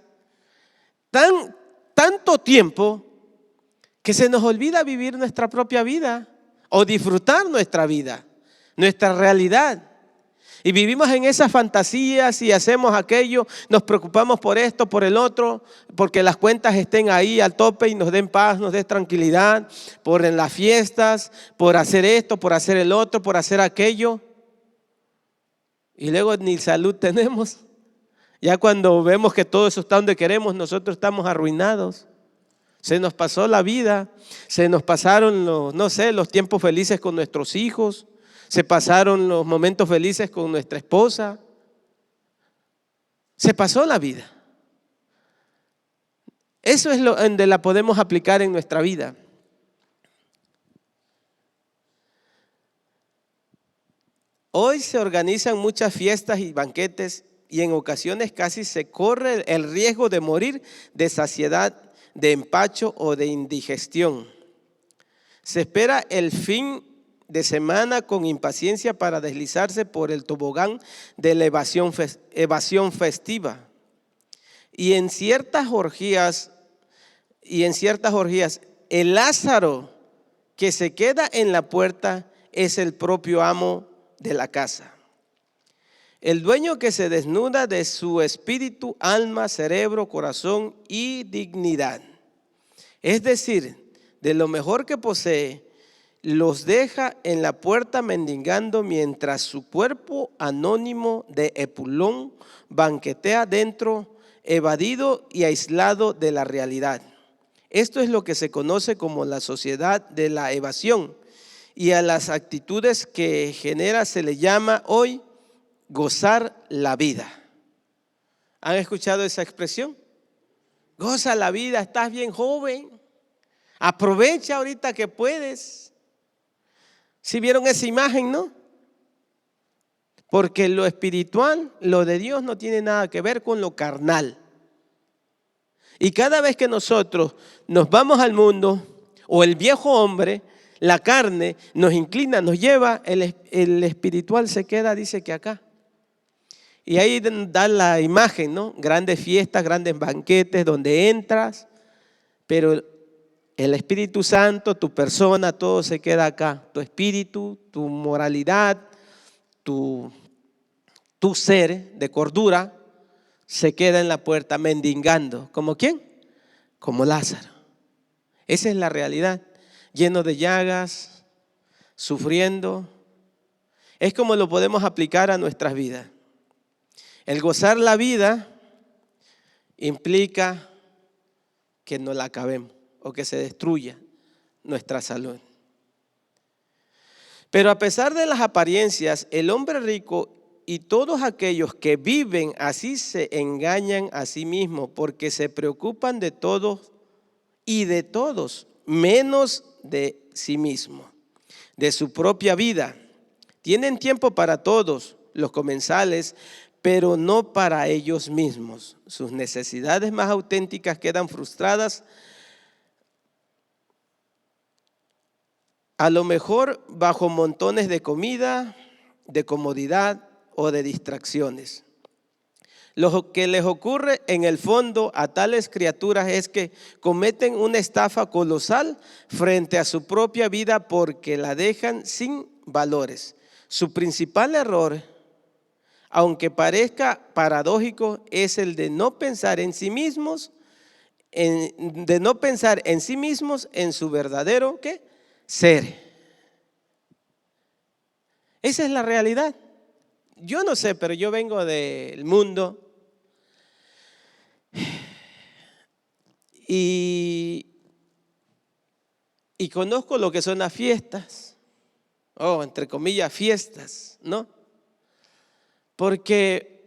tanto tiempo que se nos olvida vivir nuestra propia vida o disfrutar nuestra vida, nuestra realidad. Y vivimos en esas fantasías y hacemos aquello, nos preocupamos por esto, por el otro, porque las cuentas estén ahí al tope y nos den paz, nos den tranquilidad, por en las fiestas, por hacer esto, por hacer el otro, por hacer aquello. Y luego ni salud tenemos. Ya cuando vemos que todo eso está donde queremos, nosotros estamos arruinados. Se nos pasó la vida, se nos pasaron los tiempos felices con nuestros hijos, se pasaron los momentos felices con nuestra esposa. Se pasó la vida. Eso es lo donde la podemos aplicar en nuestra vida. Hoy se organizan muchas fiestas y banquetes y en ocasiones casi se corre el riesgo de morir de saciedad, de empacho o de indigestión. Se espera el fin de semana con impaciencia para deslizarse por el tobogán de la evasión festiva. Y en ciertas orgías, el Lázaro que se queda en la puerta es el propio amo de la casa. El dueño que se desnuda de su espíritu, alma, cerebro, corazón y dignidad. Es decir, de lo mejor que posee, los deja en la puerta mendigando mientras su cuerpo anónimo de Epulón banquetea dentro, evadido y aislado de la realidad. Esto es lo que se conoce como la sociedad de la evasión, y a las actitudes que genera se le llama hoy gozar la vida. ¿Han escuchado esa expresión? Goza la vida, estás bien joven, aprovecha ahorita que puedes. ¿Sí vieron esa imagen, no? Porque lo espiritual, lo de Dios no tiene nada que ver con lo carnal. Y cada vez que nosotros nos vamos al mundo, o el viejo hombre, la carne nos inclina, nos lleva, el espiritual se queda, dice que acá. Y ahí da la imagen, ¿no? Grandes fiestas, grandes banquetes donde entras, pero el Espíritu Santo, tu persona, todo se queda acá. Tu espíritu, tu moralidad, tu ser de cordura se queda en la puerta mendigando. ¿Como quién? Como Lázaro. Esa es la realidad. Lleno de llagas, sufriendo. Es como lo podemos aplicar a nuestras vidas. El gozar la vida implica que no la acabemos o que se destruya nuestra salud. Pero a pesar de las apariencias, el hombre rico y todos aquellos que viven así se engañan a sí mismos porque se preocupan de todos y de todos, menos de sí mismo, de su propia vida. Tienen tiempo para todos los comensales, pero no para ellos mismos. Sus necesidades más auténticas quedan frustradas, a lo mejor bajo montones de comida, de comodidad o de distracciones. Lo que les ocurre en el fondo a tales criaturas es que cometen una estafa colosal frente a su propia vida porque la dejan sin valores. Su principal error aunque parezca paradójico, es el de no pensar en sí mismos, de no pensar en sí mismos en su verdadero ¿qué? Ser. Esa es la realidad. Yo no sé, pero yo vengo del mundo y conozco lo que son las fiestas, o entre comillas fiestas, ¿no? Porque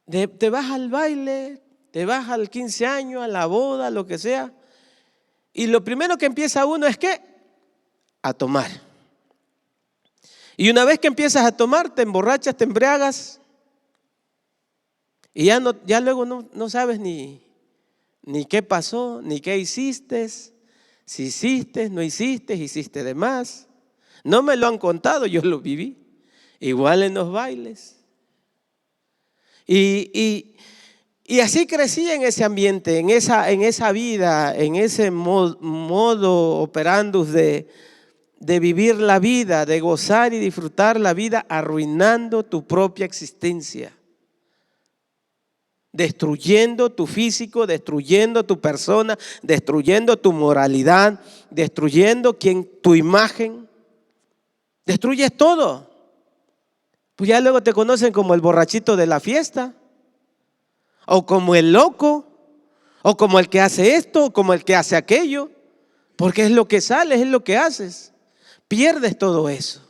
te vas al baile, te vas al 15 años, a la boda, lo que sea, y lo primero que empieza uno es ¿qué? A tomar. Y una vez que empiezas a tomar, te emborrachas, te embriagas, y ya luego no sabes ni qué pasó, ni qué hiciste, si hiciste, no hiciste, hiciste de más. No me lo han contado, yo lo viví. Igual en los bailes. Y así crecí en ese ambiente, en esa vida, en ese modo operandus de vivir la vida, de gozar y disfrutar la vida, arruinando tu propia existencia. Destruyendo tu físico, destruyendo tu persona, destruyendo tu moralidad, destruyendo tu imagen. Destruyes todo. Pues ya luego te conocen como el borrachito de la fiesta, o como el loco, o como el que hace esto, o como el que hace aquello, porque es lo que sales, es lo que haces. Pierdes todo eso.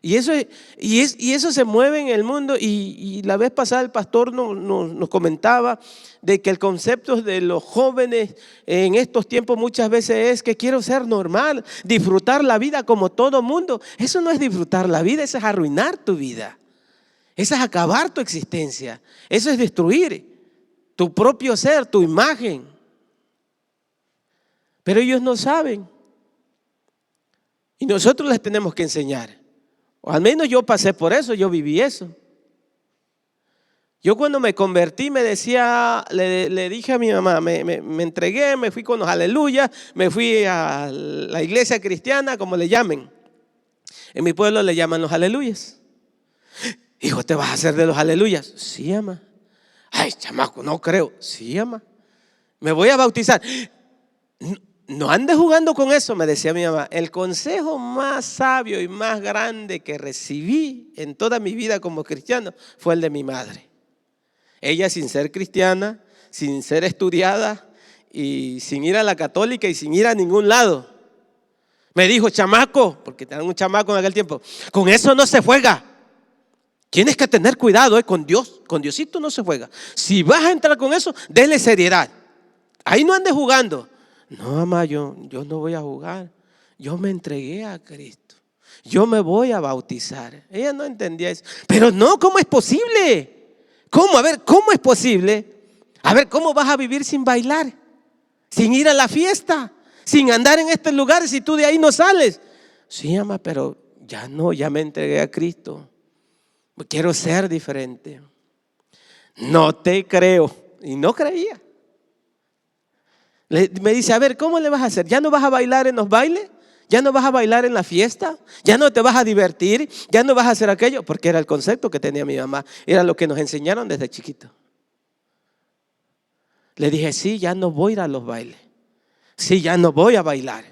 Y eso se mueve en el mundo, y la vez pasada el pastor nos comentaba de que el concepto de los jóvenes en estos tiempos muchas veces es que quiero ser normal, disfrutar la vida como todo mundo. Eso no es disfrutar la vida, eso es arruinar tu vida, eso es acabar tu existencia, eso es destruir tu propio ser, tu imagen. Pero ellos no saben, y nosotros les tenemos que enseñar. O al menos yo pasé por eso, yo viví eso. Yo cuando me convertí me decía, le dije a mi mamá, me entregué, me fui con los aleluyas, me fui a la iglesia cristiana, como le llamen. En mi pueblo le llaman los aleluyas. Hijo, ¿te vas a hacer de los aleluyas? Sí, mamá. Ay, chamaco, no creo. Sí, mamá. Me voy a bautizar. No andes jugando con eso, me decía mi mamá. El consejo más sabio y más grande que recibí en toda mi vida como cristiano fue el de mi madre. Ella, sin ser cristiana, sin ser estudiada y sin ir a la católica y sin ir a ningún lado, me dijo: chamaco, porque tenían un chamaco en aquel tiempo, con eso no se juega. Tienes que tener cuidado, con Dios, con Diosito no se juega. Si vas a entrar con eso, denle seriedad. Ahí no andes jugando. No, mamá, yo no voy a jugar. Yo me entregué a Cristo. Yo me voy a bautizar. Ella no entendía eso. Pero no, ¿cómo es posible? ¿Cómo? A ver, ¿cómo es posible? A ver, ¿cómo vas a vivir sin bailar? Sin ir a la fiesta, sin andar en estos lugares y tú de ahí no sales. Sí, mamá, pero ya me entregué a Cristo. Quiero ser diferente. No te creo. Y no creía. Me dice: a ver, ¿cómo le vas a hacer? ¿Ya no vas a bailar en los bailes? ¿Ya no vas a bailar en la fiesta? ¿Ya no te vas a divertir? ¿Ya no vas a hacer aquello? Porque era el concepto que tenía mi mamá. Era lo que nos enseñaron desde chiquito. Le dije: sí, ya no voy a ir a los bailes. Sí, ya no voy a bailar.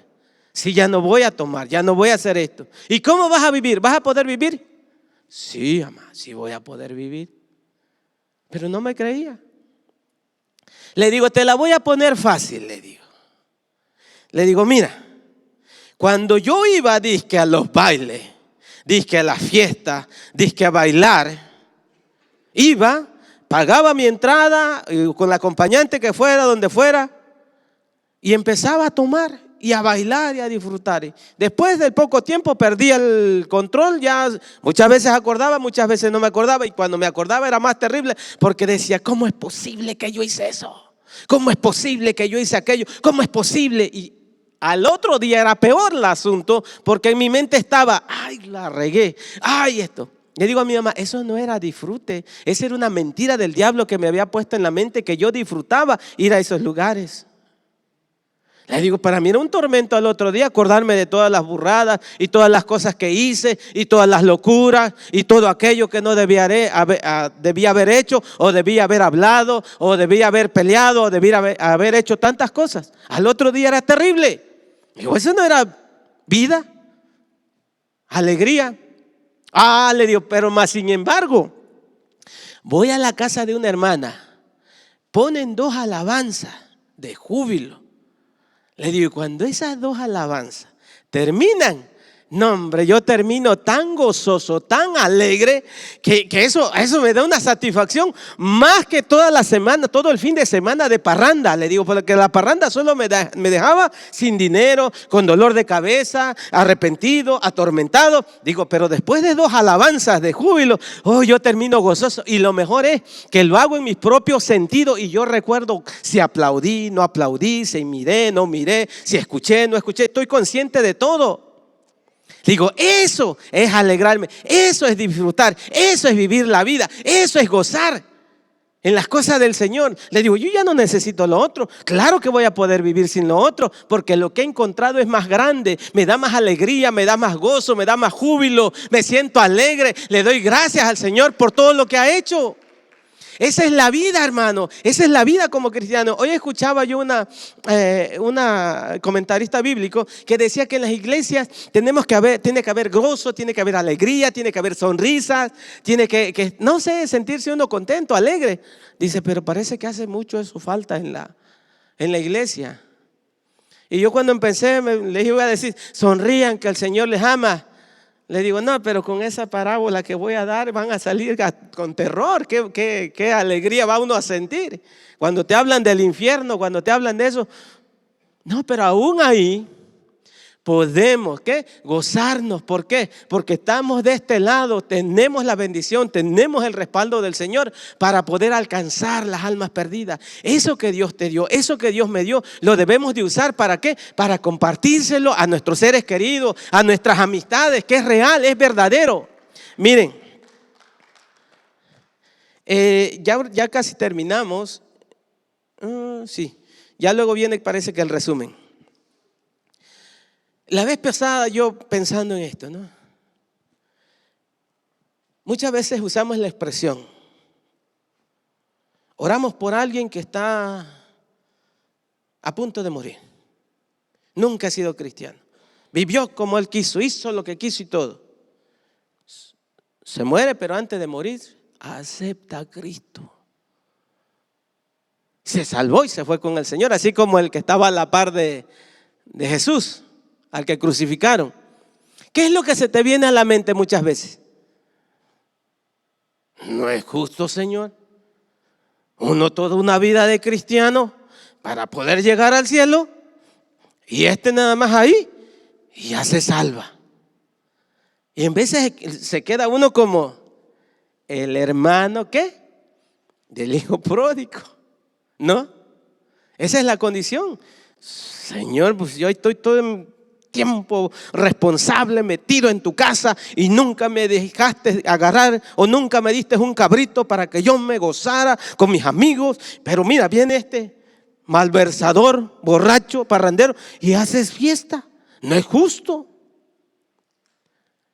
Sí, ya no voy a tomar. Ya no voy a hacer esto. ¿Y cómo vas a vivir? ¿Vas a poder vivir? Sí, mamá, sí voy a poder vivir. Pero no me creía. Le digo: te la voy a poner fácil, le digo, mira, cuando yo iba disque a los bailes, disque a las fiestas, disque a bailar, iba, pagaba mi entrada con la acompañante que fuera, donde fuera, y empezaba a tomar y a bailar y a disfrutar. Después de poco tiempo perdí el control, ya muchas veces acordaba, muchas veces no me acordaba, y cuando me acordaba era más terrible, porque decía: ¿cómo es posible que yo hice eso? ¿Cómo es posible que yo hice aquello? ¿Cómo es posible? Y al otro día era peor el asunto, porque en mi mente estaba: ay, la regué, ay, esto. Le digo a mi mamá: eso no era disfrute, esa era una mentira del diablo que me había puesto en la mente, que yo disfrutaba ir a esos lugares. Le digo, para mí era un tormento al otro día acordarme de todas las burradas y todas las cosas que hice y todas las locuras y todo aquello que no debía haber hecho, o debía haber hablado, o debía haber peleado, o debía haber hecho tantas cosas. Al otro día era terrible. Digo, eso no era vida, alegría. Le digo, pero más sin embargo, voy a la casa de una hermana, ponen 2 alabanzas de júbilo. Le digo, cuando esas 2 alabanzas terminan, no hombre, yo termino tan gozoso, tan alegre, que eso me da una satisfacción más que toda la semana, todo el fin de semana de parranda. Le digo, porque la parranda solo me dejaba sin dinero, con dolor de cabeza, arrepentido, atormentado. Digo, pero después de 2 alabanzas de júbilo, yo termino gozoso. Y lo mejor es que lo hago en mis propios sentidos, y yo recuerdo si aplaudí, no aplaudí, si miré, no miré, si escuché, no escuché. Estoy consciente de todo. Digo, eso es alegrarme, eso es disfrutar, eso es vivir la vida, eso es gozar en las cosas del Señor. Le digo, yo ya no necesito lo otro. Claro que voy a poder vivir sin lo otro, porque lo que he encontrado es más grande, me da más alegría, me da más gozo, me da más júbilo, me siento alegre. Le doy gracias al Señor por todo lo que ha hecho. Esa es la vida, hermano. Esa es la vida como cristiano. Hoy escuchaba yo una comentarista bíblico que decía que en las iglesias tiene que haber gozo, tiene que haber alegría, tiene que haber sonrisas, tiene que no sé, sentirse uno contento, alegre. Dice, pero parece que hace mucho eso falta en la iglesia. Y yo cuando empecé les iba a decir, sonrían que el Señor les ama. Le digo, no, pero con esa parábola que voy a dar van a salir con terror. ¿Qué alegría va uno a sentir? Cuando te hablan del infierno, cuando te hablan de eso. No, pero aún ahí podemos gozarnos. ¿Por qué? Porque estamos de este lado, tenemos la bendición, tenemos el respaldo del Señor para poder alcanzar las almas perdidas. Eso que Dios te dio, eso que Dios me dio, lo debemos de usar. ¿Para qué? Para compartírselo a nuestros seres queridos, a nuestras amistades, que es real, es verdadero. Miren, ya casi terminamos. Sí, ya luego viene, parece que el resumen. La vez pasada yo pensando en esto, ¿no? Muchas veces usamos la expresión, oramos por alguien que está a punto de morir. Nunca ha sido cristiano. Vivió como él quiso, hizo lo que quiso y todo. Se muere, pero antes de morir, acepta a Cristo. Se salvó y se fue con el Señor, así como el que estaba a la par de Jesús, al que crucificaron. ¿Qué es lo que se te viene a la mente muchas veces? No es justo, Señor. Uno toda una vida de cristiano para poder llegar al cielo, y nada más ahí y ya se salva. Y en veces se queda uno como el hermano del hijo pródigo, ¿no? Esa es la condición. Señor, pues yo estoy todo el tiempo responsable, metido en tu casa, y nunca me dejaste agarrar, o nunca me diste un cabrito para que yo me gozara con mis amigos. Pero mira, viene este malversador, borracho, parrandero, y haces fiesta. No es justo.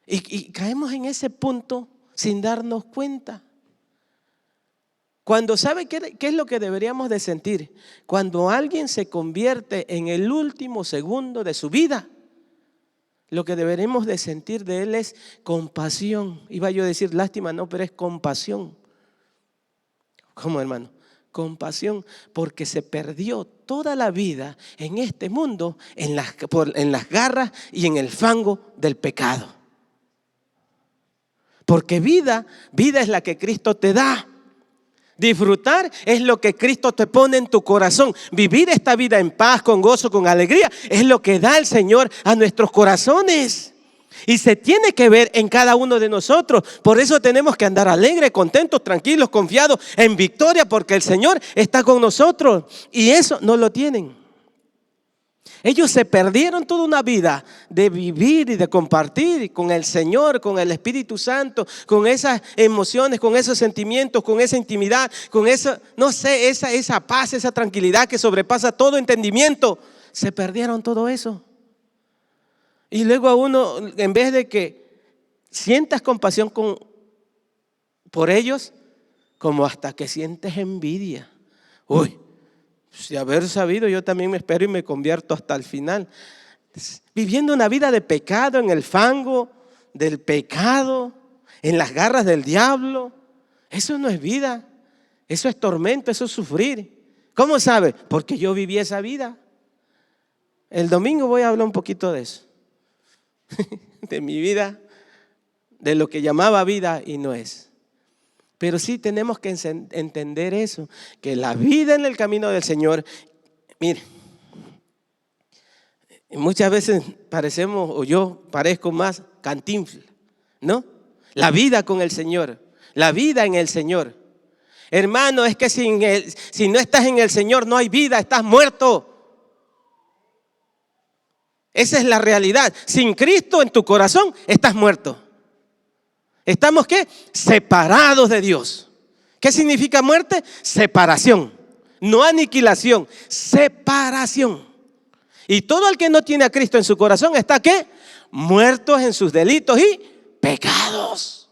Y caemos en ese punto sin darnos cuenta. Cuando ¿sabe qué es lo que deberíamos de sentir? Cuando alguien se convierte en el último segundo de su vida, lo que deberemos de sentir de él es compasión. Iba yo a decir lástima, no, pero es compasión. ¿Cómo, hermano? Compasión, porque se perdió toda la vida en este mundo en las garras y en el fango del pecado. Porque vida es la que Cristo te da. Disfrutar es lo que Cristo te pone en tu corazón. Vivir esta vida en paz, con gozo, con alegría, es lo que da el Señor a nuestros corazones. Y se tiene que ver en cada uno de nosotros. Por eso tenemos que andar alegres, contentos, tranquilos, confiados, en victoria, porque el Señor está con nosotros. Y eso no lo tienen. Ellos se perdieron toda una vida de vivir y de compartir con el Señor, con el Espíritu Santo, con esas emociones, con esos sentimientos, con esa intimidad, con esa, no sé, esa paz, esa tranquilidad que sobrepasa todo entendimiento. se perdieron todo eso. Y luego a uno, en vez de que sientas compasión por ellos, como hasta que sientes envidia. Uy, si haber sabido, yo también me espero y me convierto hasta el final. Viviendo una vida de pecado, en el fango del pecado, en las garras del diablo. Eso no es vida, eso es tormento, eso es sufrir. ¿Cómo sabe? Porque yo viví esa vida. El domingo voy a hablar un poquito de eso. De mi vida, de lo que llamaba vida y no es. Pero sí tenemos que entender eso, que la vida en el camino del Señor, mire, muchas veces parecemos, o yo parezco más Cantinflas, ¿no? La vida con el Señor, la vida en el Señor. Hermano, es que si no estás en el Señor no hay vida, estás muerto. Esa es la realidad. Sin Cristo en tu corazón estás muerto. ¿Estamos qué? Separados de Dios. ¿Qué significa muerte? Separación. No aniquilación, separación. Y todo el que no tiene a Cristo en su corazón está ¿qué? Muertos en sus delitos y pecados.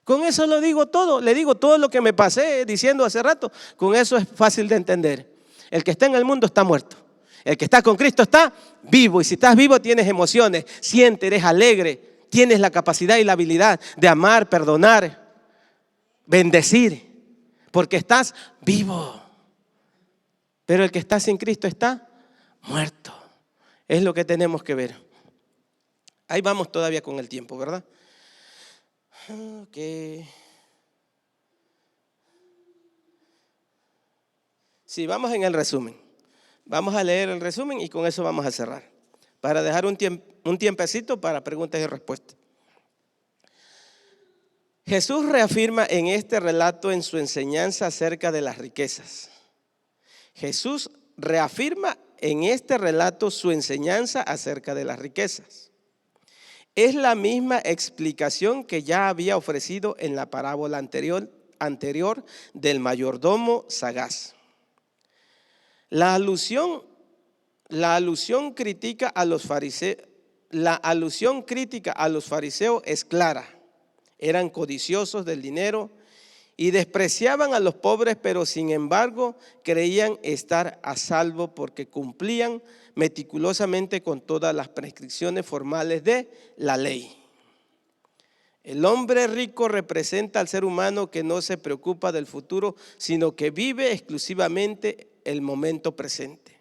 Con eso lo digo todo. Le digo todo lo que me pasé diciendo hace rato. Con eso es fácil de entender. El que está en el mundo está muerto. El que está con Cristo está vivo. Y si estás vivo tienes emociones, sientes, eres alegre. Tienes la capacidad y la habilidad de amar, perdonar, bendecir, porque estás vivo. Pero el que está sin Cristo está muerto. Es lo que tenemos que ver. Ahí vamos todavía con el tiempo, ¿verdad? Okay. Sí, vamos en el resumen. Vamos a leer el resumen y con eso vamos a cerrar. Para dejar un tiempecito para preguntas y respuestas. Jesús reafirma en este relato en su enseñanza acerca de las riquezas. Jesús reafirma en este relato su enseñanza acerca de las riquezas. Es la misma explicación que ya había ofrecido en la parábola anterior del mayordomo sagaz. La alusión crítica a los fariseos es clara. Eran codiciosos del dinero y despreciaban a los pobres, pero sin embargo creían estar a salvo porque cumplían meticulosamente con todas las prescripciones formales de la ley. El hombre rico representa al ser humano que no se preocupa del futuro, sino que vive exclusivamente el momento presente.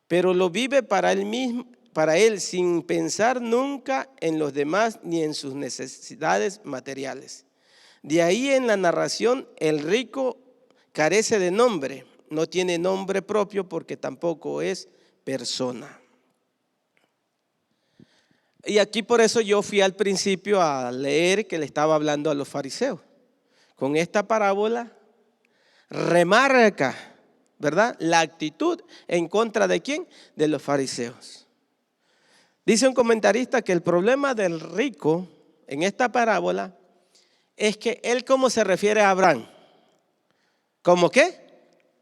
Pero lo vive para él sin pensar nunca en los demás ni en sus necesidades materiales. De ahí en la narración el rico carece de nombre, no tiene nombre propio porque tampoco es persona. Y aquí por eso yo fui al principio a leer que le estaba hablando a los fariseos. Con esta parábola remarca, ¿verdad?, la actitud en contra de ¿quién? De los fariseos. Dice un comentarista que el problema del rico en esta parábola es que él, ¿cómo se refiere a Abraham? ¿Cómo qué?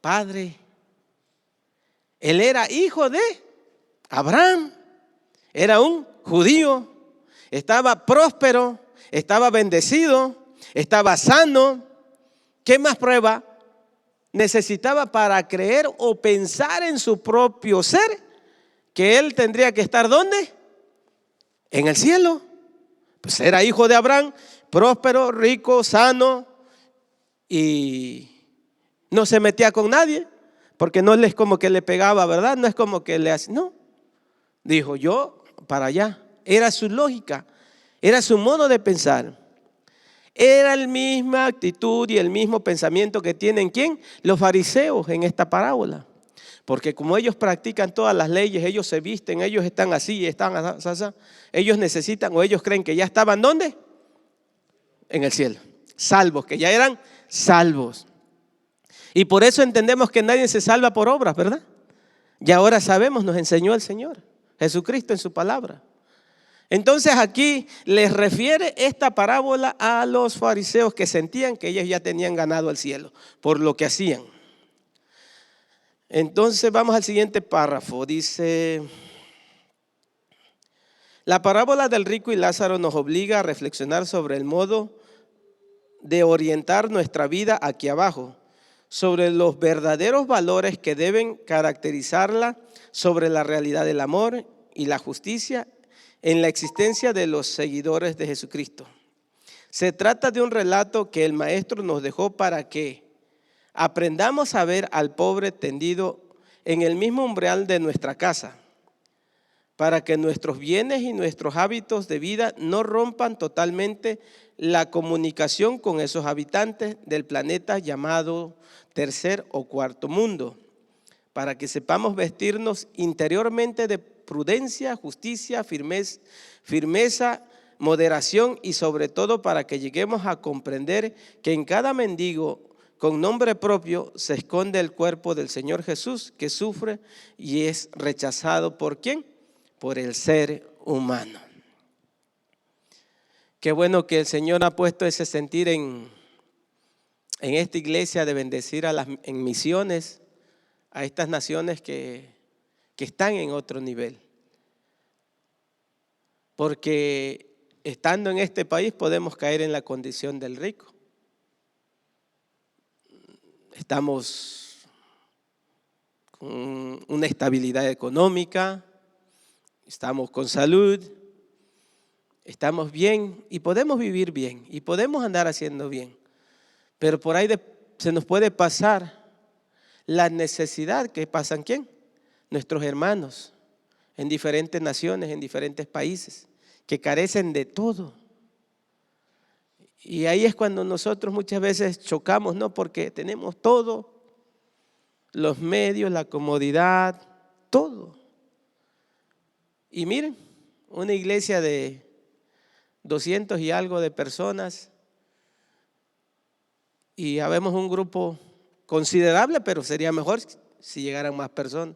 Padre. Él era hijo de Abraham, era un judío, estaba próspero, estaba bendecido, estaba sano. ¿Qué más prueba necesitaba para creer o pensar en su propio ser que él tendría que estar ¿dónde? En el cielo. Pues era hijo de Abraham, próspero, rico, sano y no se metía con nadie porque no es como que le pegaba, ¿verdad? No es como que le hacía, no. Dijo yo para allá. Era su lógica, era su modo de pensar. Era la misma actitud y el mismo pensamiento que tienen ¿quién? Los fariseos en esta parábola. Porque como ellos practican todas las leyes, ellos se visten, ellos están así, están así, ellos necesitan o ellos creen que ya estaban ¿dónde? En el cielo, salvos, que ya eran salvos. Y por eso entendemos que nadie se salva por obras, ¿verdad? Y ahora sabemos, nos enseñó el Señor Jesucristo en su palabra. Entonces aquí les refiere esta parábola a los fariseos que sentían que ellos ya tenían ganado el cielo por lo que hacían. Entonces vamos al siguiente párrafo. Dice, la parábola del rico y Lázaro nos obliga a reflexionar sobre el modo de orientar nuestra vida aquí abajo, sobre los verdaderos valores que deben caracterizarla, sobre la realidad del amor y la justicia en la existencia de los seguidores de Jesucristo. Se trata de un relato que el maestro nos dejó para que aprendamos a ver al pobre tendido en el mismo umbral de nuestra casa, para que nuestros bienes y nuestros hábitos de vida no rompan totalmente la comunicación con esos habitantes del planeta llamado tercer o cuarto mundo, para que sepamos vestirnos interiormente de prudencia, justicia, firmeza, moderación y sobre todo para que lleguemos a comprender que en cada mendigo con nombre propio se esconde el cuerpo del Señor Jesús, que sufre y es rechazado ¿por quién? Por el ser humano. Qué bueno que el Señor ha puesto ese sentir en esta iglesia de bendecir en misiones a estas naciones que están en otro nivel. Porque estando en este país podemos caer en la condición del rico. Estamos con una estabilidad económica, estamos con salud, estamos bien y podemos vivir bien y podemos andar haciendo bien. Pero por ahí se nos puede pasar la necesidad que pasan ¿quién? Nuestros hermanos en diferentes naciones, en diferentes países, que carecen de todo. Y ahí es cuando nosotros muchas veces chocamos, ¿no? Porque tenemos todo, los medios, la comodidad, todo. Y miren, una iglesia de 200 y algo de personas y habemos un grupo considerable, pero sería mejor si llegaran más personas.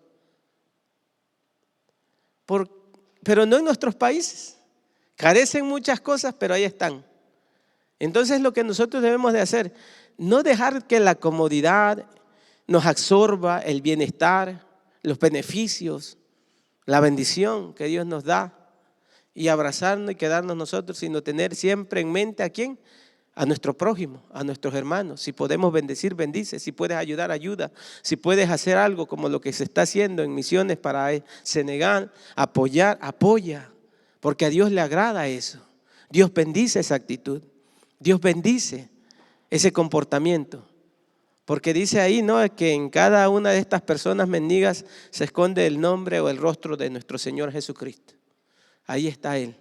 Pero no en nuestros países. Carecen muchas cosas, pero ahí están. Entonces lo que nosotros debemos de hacer, no dejar que la comodidad nos absorba el bienestar, los beneficios, la bendición que Dios nos da y abrazarnos y quedarnos nosotros, sino tener siempre en mente ¿a quién? A nuestro prójimo, a nuestros hermanos. Si podemos bendecir, bendice. Si puedes ayudar, ayuda. Si puedes hacer algo como lo que se está haciendo en misiones para Senegal, apoyar, apoya. Porque a Dios le agrada eso. Dios bendice esa actitud. Dios bendice ese comportamiento. Porque dice ahí, ¿no?, que en cada una de estas personas mendigas se esconde el nombre o el rostro de nuestro Señor Jesucristo. Ahí está Él.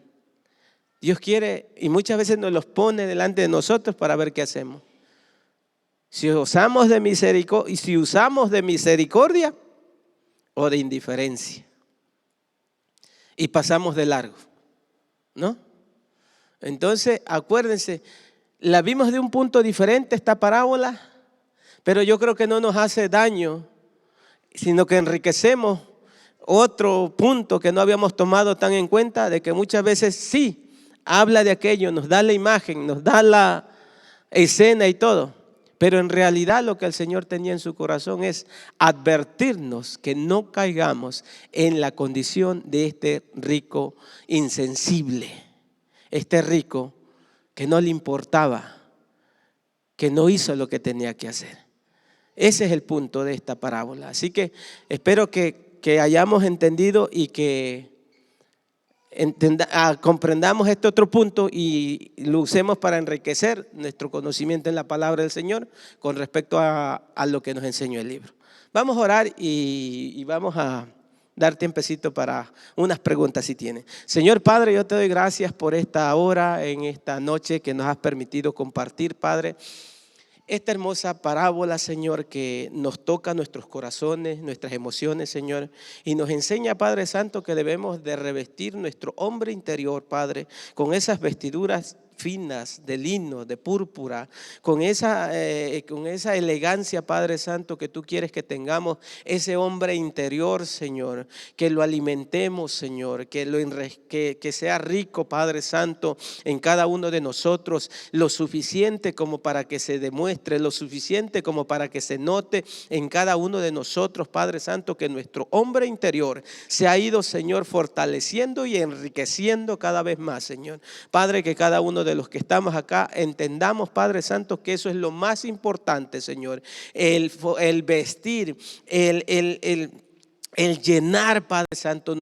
Dios quiere y muchas veces nos los pone delante de nosotros para ver qué hacemos. Si usamos de misericordia o de indiferencia. Y pasamos de largo, ¿no? Entonces, acuérdense, la vimos de un punto diferente esta parábola, pero yo creo que no nos hace daño, sino que enriquecemos otro punto que no habíamos tomado tan en cuenta, de que muchas veces sí, habla de aquello, nos da la imagen, nos da la escena y todo. Pero en realidad lo que el Señor tenía en su corazón es advertirnos que no caigamos en la condición de este rico insensible. Este rico que no le importaba, que no hizo lo que tenía que hacer. Ese es el punto de esta parábola. Así que espero que hayamos entendido y que comprendamos este otro punto y lo usemos para enriquecer nuestro conocimiento en la palabra del Señor con respecto a lo que nos enseñó el libro. Vamos a orar y vamos a dar tiempecito para unas preguntas si tienen. Señor Padre, yo te doy gracias por esta hora, en esta noche que nos has permitido compartir, Padre, esta hermosa parábola, Señor, que nos toca nuestros corazones, nuestras emociones, Señor, y nos enseña, Padre Santo, que debemos de revestir nuestro hombre interior, Padre, con esas vestiduras finas, de lino, de púrpura, con esa elegancia, Padre Santo, que tú quieres que tengamos, ese hombre interior, Señor, que lo alimentemos, Señor, que sea rico, Padre Santo, en cada uno de nosotros, lo suficiente como para que se demuestre, lo suficiente como para que se note en cada uno de nosotros, Padre Santo, que nuestro hombre interior se ha ido, Señor, fortaleciendo y enriqueciendo cada vez más, Señor. Padre, que cada uno de los que estamos acá entendamos, Padre Santo, que eso es lo más importante, Señor, el vestir, el llenar, Padre Santo,